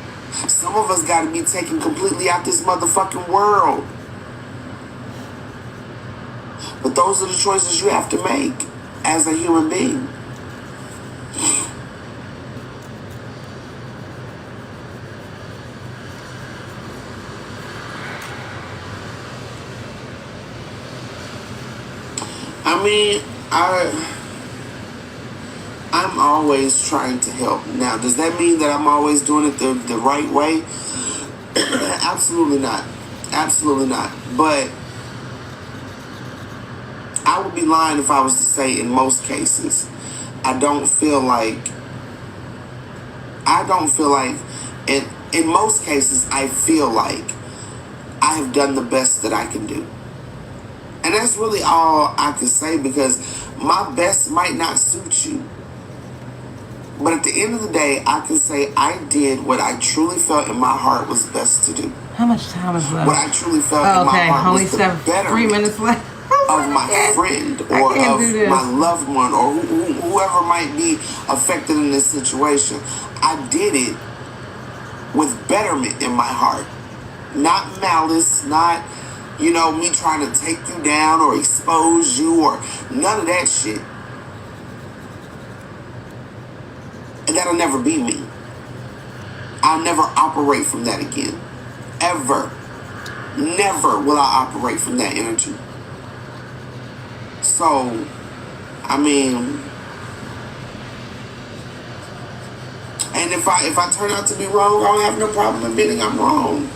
Some of us got to be taken completely out this motherfucking world. But those are the choices you have to make as a human being. I mean, I'm always trying to help. Now, does that mean that I'm always doing it the right way? Absolutely not. Absolutely not. But I would be lying if I was to say in most cases, I don't feel like, in most cases, I feel like I have done the best that I can do. And that's really all I can say, because my best might not suit you. But at the end of the day, I can say I did what I truly felt in my heart was best to do. How much time is left? What I truly felt in my heart only was the betterment 3 minutes left. of my friend or of my loved one or whoever might be affected in this situation. I did it with betterment in my heart. Not malice, not, me trying to take you down or expose you or none of that shit. And that'll never be me. I'll never operate from that again. Ever. Never will I operate from that energy. So, I mean, and if I turn out to be wrong, I don't have no problem admitting I'm wrong.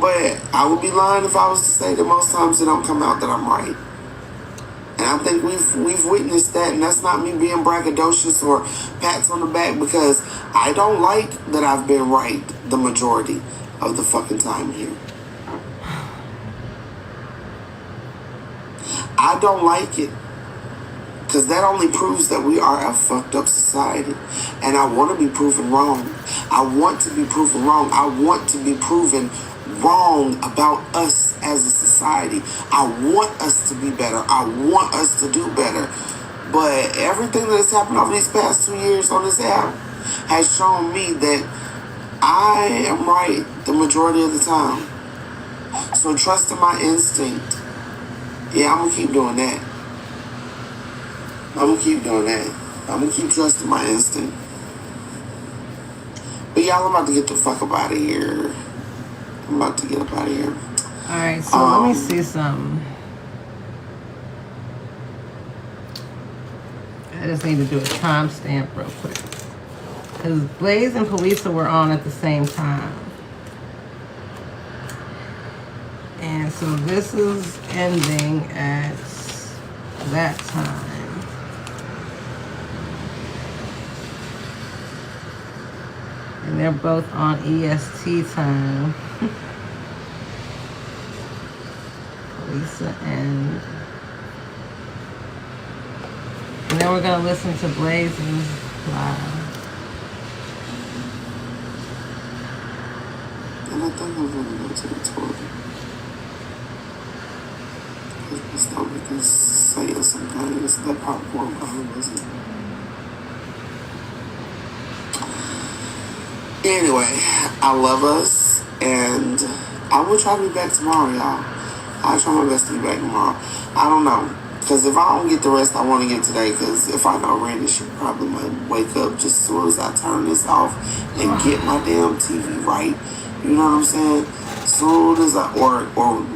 But I would be lying if I was to say that most times it don't come out that I'm right. And I think we've witnessed that, and that's not me being braggadocious or pats on the back, because I don't like that I've been right the majority of the fucking time here. don't like it. Because that only proves that we are a fucked up society. And I want to be proven wrong. I want to be proven wrong. I want to be proven wrong about us as a society. I want us to be better. I want us to do better. But everything that has happened over these past 2 years on this app has shown me that I am right the majority of the time. So trusting my instinct. Yeah, I'm going to keep doing that. I'm going to keep doing that. I'm going to keep trusting my instinct. But y'all, I'm about to get the fuck up out of here. I'm about to get up out of here. Alright, so let me see something. I just need to do a timestamp real quick. Because Blaze and Polisa were on at the same time. And so this is ending at that time. And they're both on EST time. Lisa and then we're going to listen to Blaze's live. And I think I'm going to go to the toilet. Because my stomach is saying some things that popcorn probably wasn't. Anyway, I love us, and I will try to be back tomorrow, y'all. I'll try my best to be back tomorrow. I don't know, because if I don't get the rest I want to get today, because if I know Randy, she probably might wake up just as soon as I turn this off and get my damn TV right. You know what I'm saying? As soon as I, or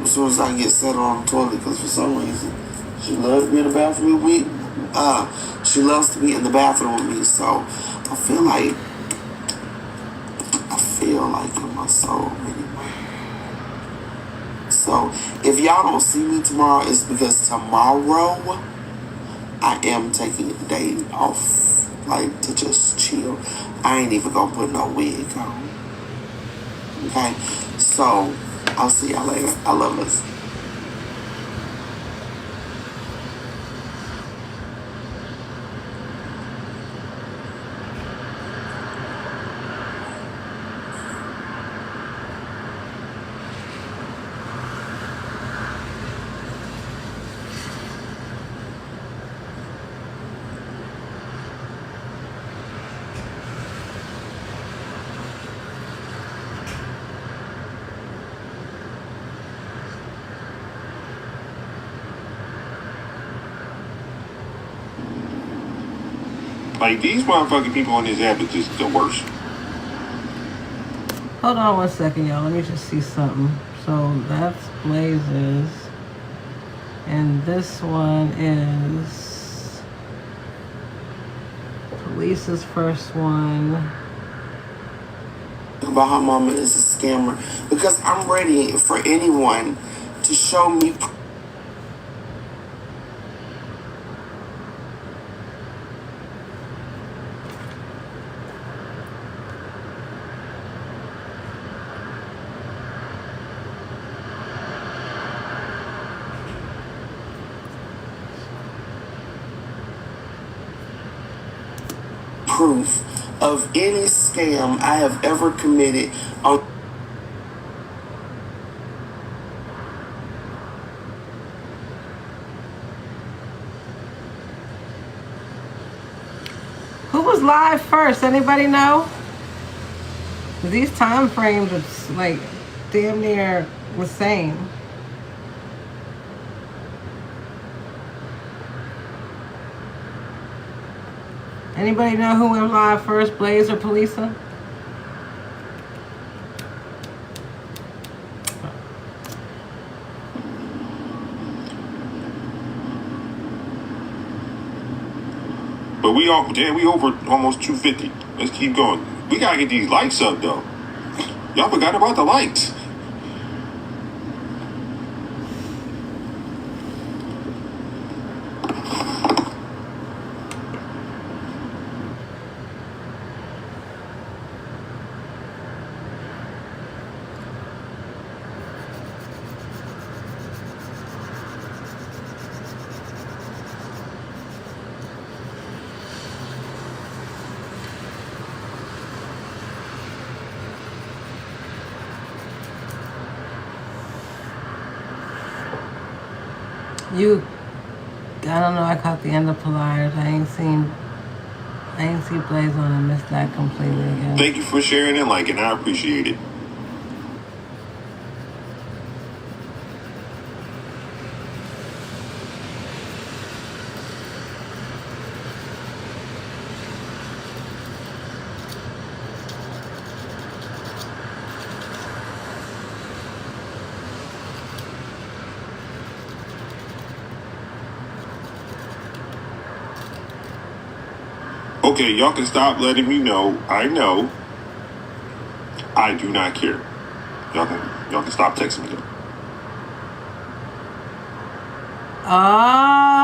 as soon as I get settled on the toilet, because for some reason, she loves to be in the bathroom with me. She loves to be in the bathroom with me, so I feel like in my soul anyway. So if y'all don't see me tomorrow, it's because tomorrow I am taking a day off, like to just chill. I ain't even gonna put no wig on. Okay, so I'll see y'all later. I love us. Like, these motherfucking people on this app are just the worst. Hold on one second, y'all. Let me just see something. So that's Blaze's. And this one is Police's first one. About how mama is a scammer. Because I'm ready for anyone to show me proof of any scam I have ever committed on. Who was live first? Anybody know? These time frames are like damn near the same. Anybody know who went live first, Blaze or Polisa? But we over almost 250. Let's keep going. We gotta get these likes up though. Y'all forgot about the likes. You, I don't know. I caught the end of Pliers. I ain't seen Blaze on. I missed that completely again. Thank you for sharing and liking. I appreciate it. Okay, y'all can stop letting me know. I know. I do not care. Y'all can stop texting me though. Oh.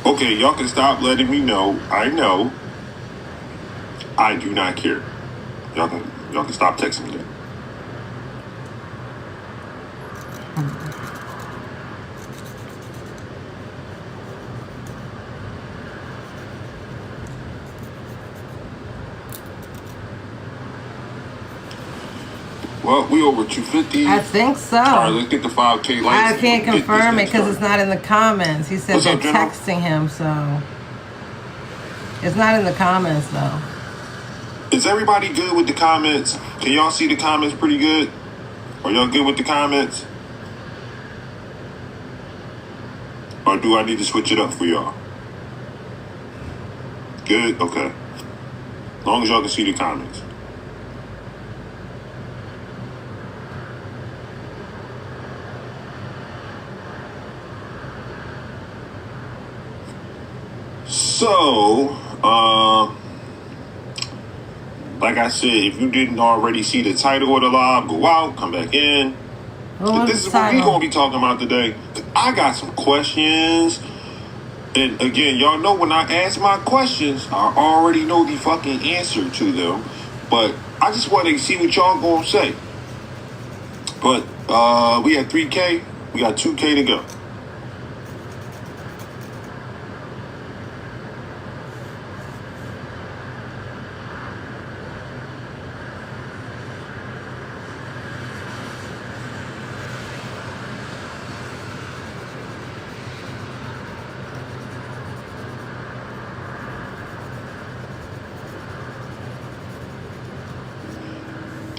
Okay, y'all can stop letting me know. I know. I do not care. Y'all can stop texting me though. Well, we over 250. I think so. All right, let's get the 5K likes. I can't confirm it because it's not in the comments. He said they're General? texting him, so it's not in the comments though. Is everybody good with the comments? Can y'all see the comments pretty good? Are y'all good with the comments? Or do I need to switch it up for y'all? Good? Okay. As long as y'all can see the comments. So, like I said, if you didn't already see the title of the live, go out, come back in. This is what we're going to be talking about today. I got some questions. And again, y'all know when I ask my questions, I already know the fucking answer to them. But I just want to see what y'all going to say. But we had 3K. We got 2K to go.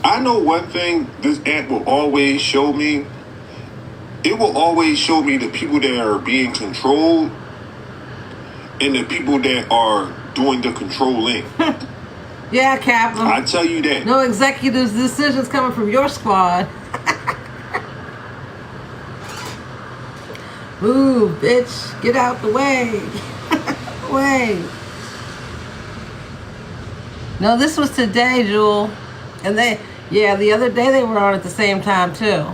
I know one thing this app will always show me. It will always show me the people that are being controlled and the people that are doing the controlling. Yeah, Captain. I tell you that. No executive decisions coming from your squad. Ooh, bitch, get out the way. Way. No, this was today, Jewel. And the other day they were on at the same time too.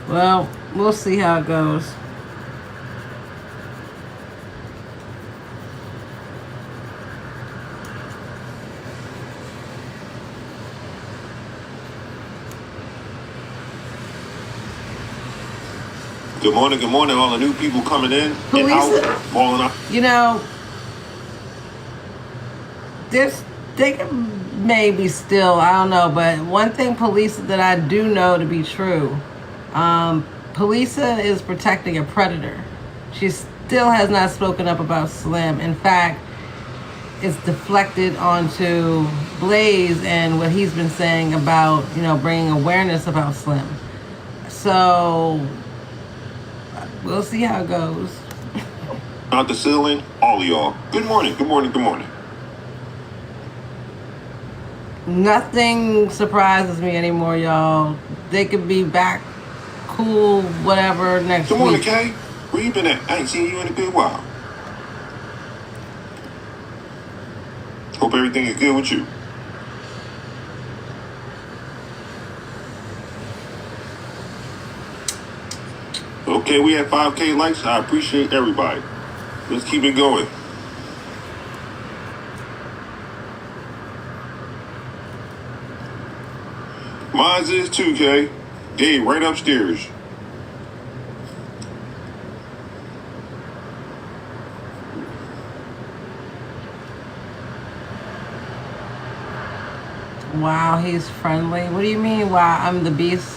Well, we'll see how it goes. Good morning, all the new people coming in and out, falling out. You know, they can maybe still, I don't know, but one thing Polisa that I do know to be true, Polisa is protecting a predator. She still has not spoken up about Slim. In fact, it's deflected onto Blaze and what he's been saying about, bringing awareness about Slim. So we'll see how it goes. Out the ceiling, all of y'all. Good morning. Nothing surprises me anymore, y'all. They could be back cool, whatever, next week. Good morning, Kay. Where you been at? I ain't seen you in a good while. Hope everything is good with you. Okay, we had 5K likes. I appreciate everybody. Let's keep it going. Mine's is 2K. Gabe, right upstairs. Wow, he's friendly. What do you mean? Wow, I'm the beast.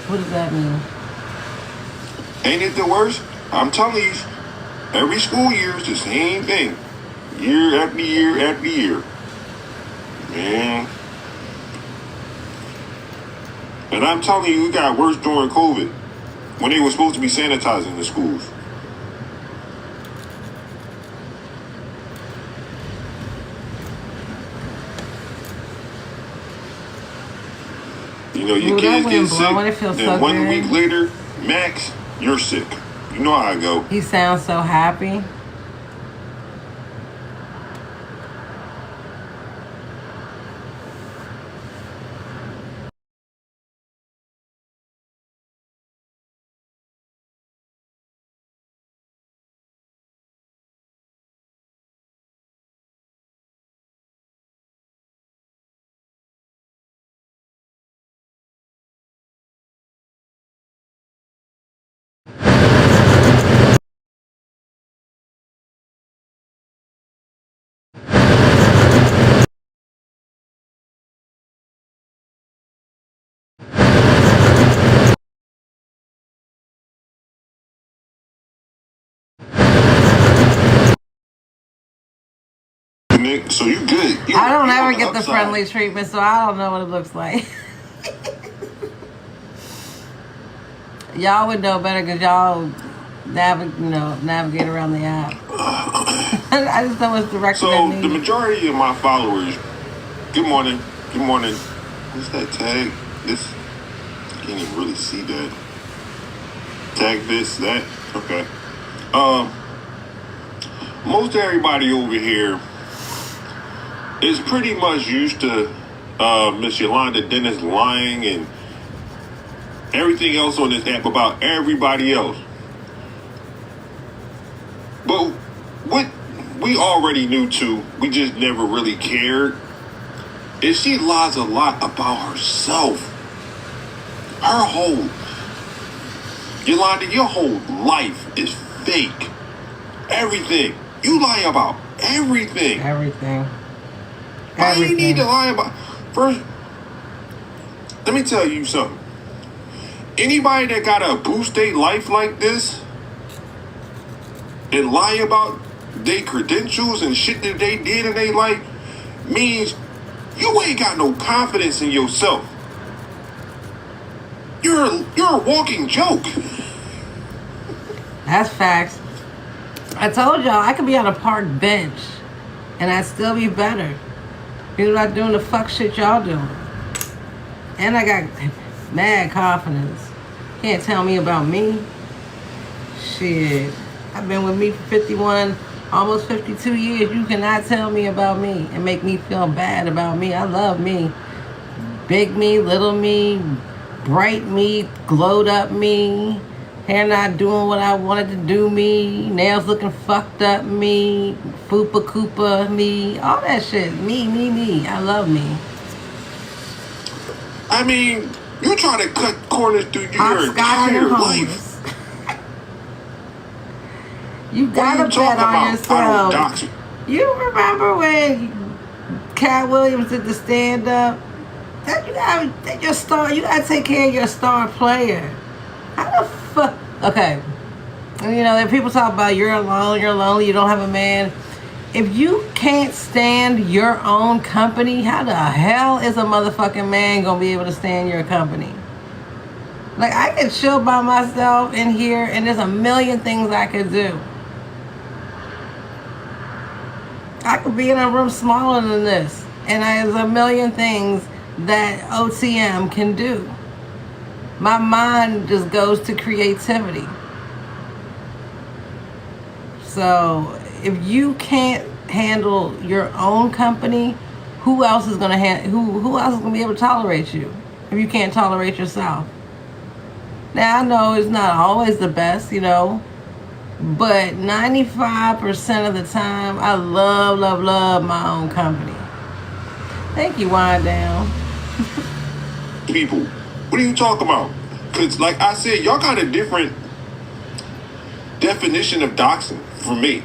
What does that mean? Ain't it the worst? I'm telling you, every school year is the same thing. Year after year after year. Man. And I'm telling you, it got worse during COVID when they were supposed to be sanitizing the schools. You know, your kids get sick, then 1 week later, max, you're sick. You know how I go. He sounds so happy. So you good. I don't ever get the friendly treatment, so I don't know what it looks like. Y'all would know better because y'all navigate around the app. I just know what's directed at me. So the majority of my followers, good morning. What's that tag? This, I can't even really see that. Tag this, that, okay. Most everybody over here is pretty much used to Miss Yolanda Dennis lying and everything else on this app about everybody else. But what we already knew too, we just never really cared, is she lies a lot about herself. Her whole, Yolanda, your whole life is fake. Everything. You lie about everything. Everything. Why do you need to lie about? First, let me tell you something. Anybody that got a boost their life like this and lie about their credentials and shit that they did in their life means you ain't got no confidence in yourself. You're a walking joke. That's facts. I told y'all I could be on a park bench and I'd still be better. You're not doing the fuck shit y'all doing. And I got mad confidence. Can't tell me about me. Shit. I've been with me for 51, almost 52 years. You cannot tell me about me and make me feel bad about me. I love me. Big me, little me, bright me, glowed up me. Hair not doing what I wanted to do me. Nails looking fucked up me. Fupa Koopa me. All that shit. Me. I love me. I mean, you try to cut corners through your entire life. You gotta bet on yourself. You remember when Cat Williams did the stand-up? You gotta take care of your star player. How the fuck? Okay. You know, that people talk about you're alone, you're lonely, you don't have a man. If you can't stand your own company, how the hell is a motherfucking man gonna be able to stand your company? Like, I could chill by myself in here and there's a million things I could do. I could be in a room smaller than this and there's a million things that OTM can do. My mind just goes to creativity. So if you can't handle your own company, who else is gonna who else is gonna be able to tolerate you if you can't tolerate yourself? Now I know it's not always the best, you know, but 95% of the time I love my own company. Thank you, Wind Down. People, what are you talking about? Because like I said, y'all got a different definition of doxing from me.